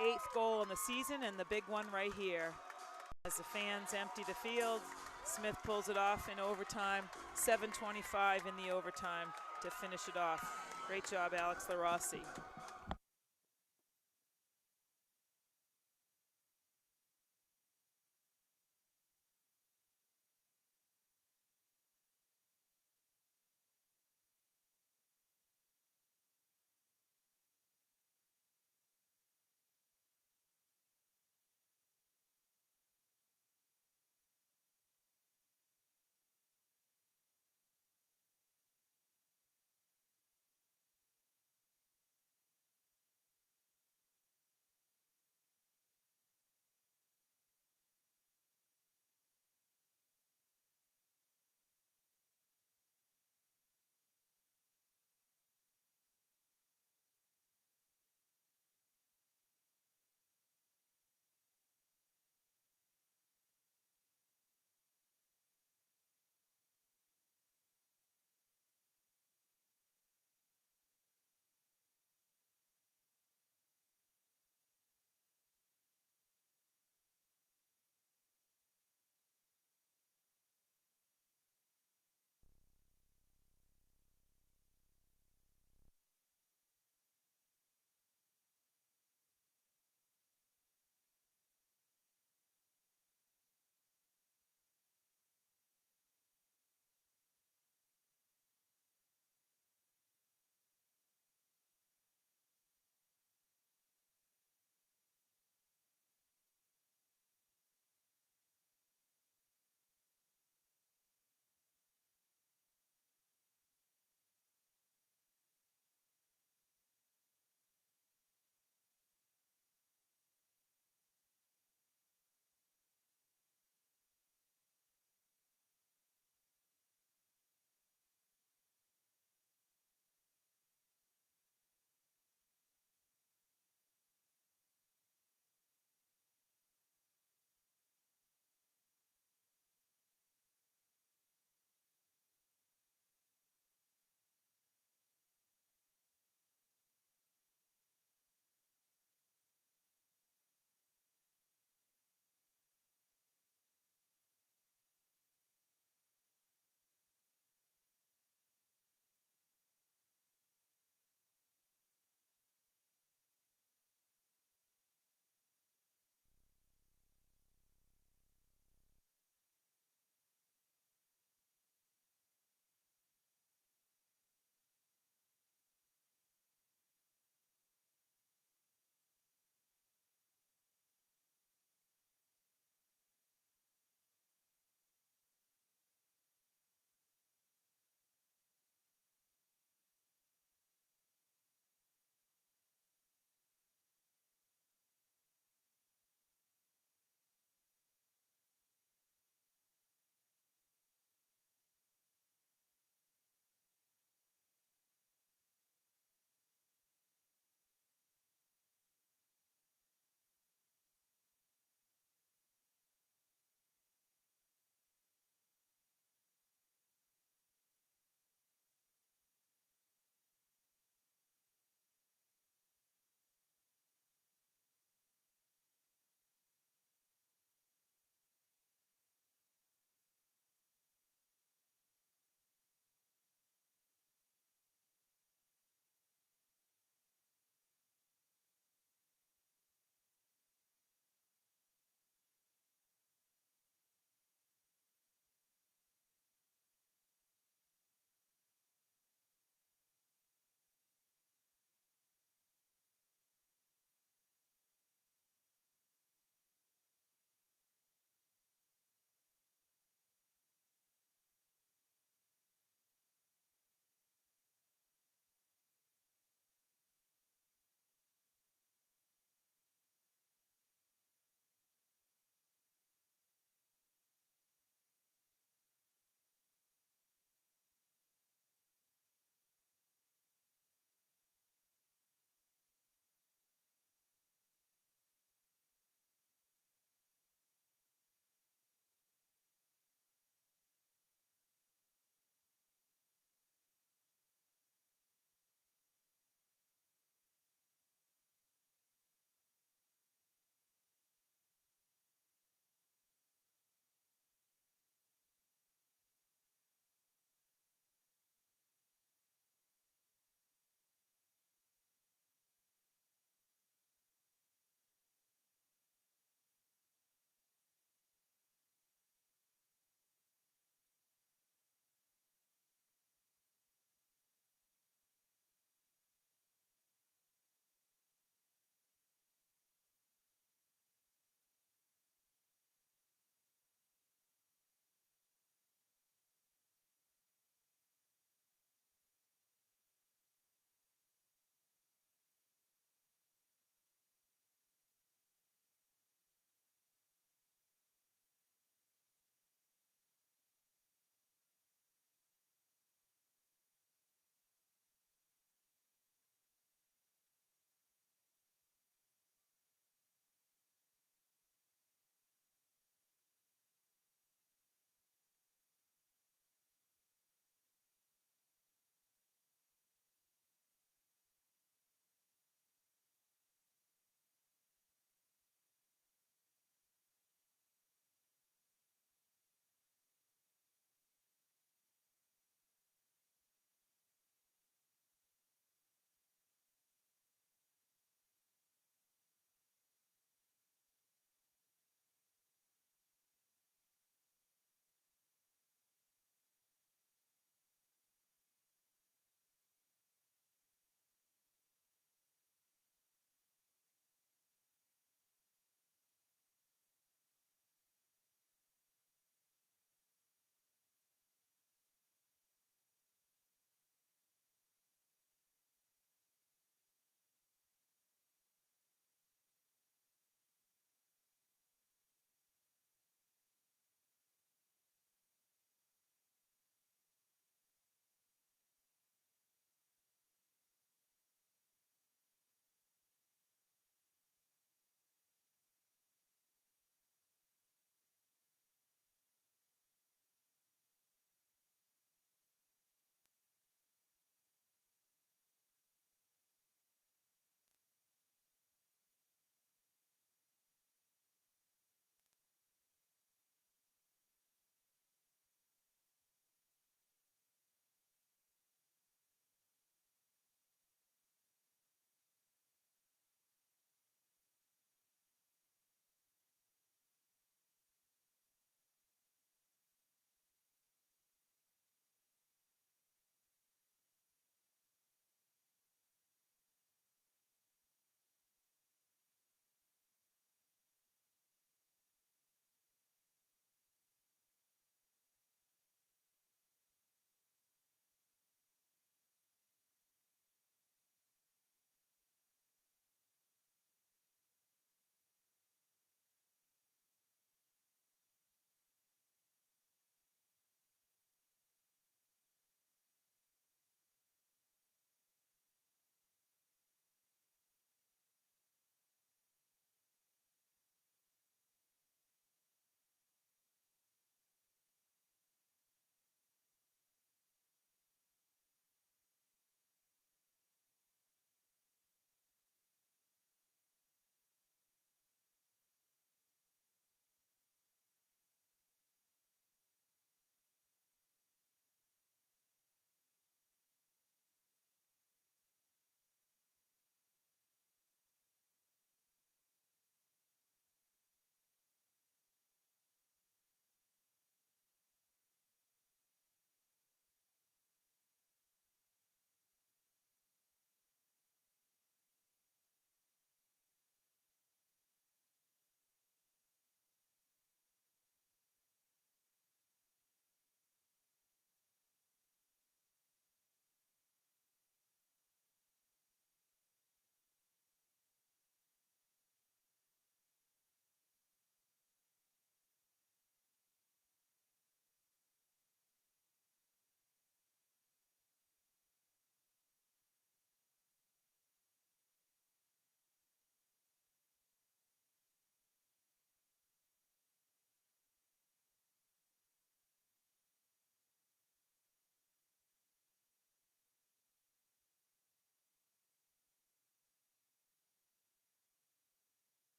8th goal in the season, and the big one right here. As the fans empty the field, Smith pulls it off in overtime. 7:25 in the overtime to finish it off. Great job, Alex Larossi.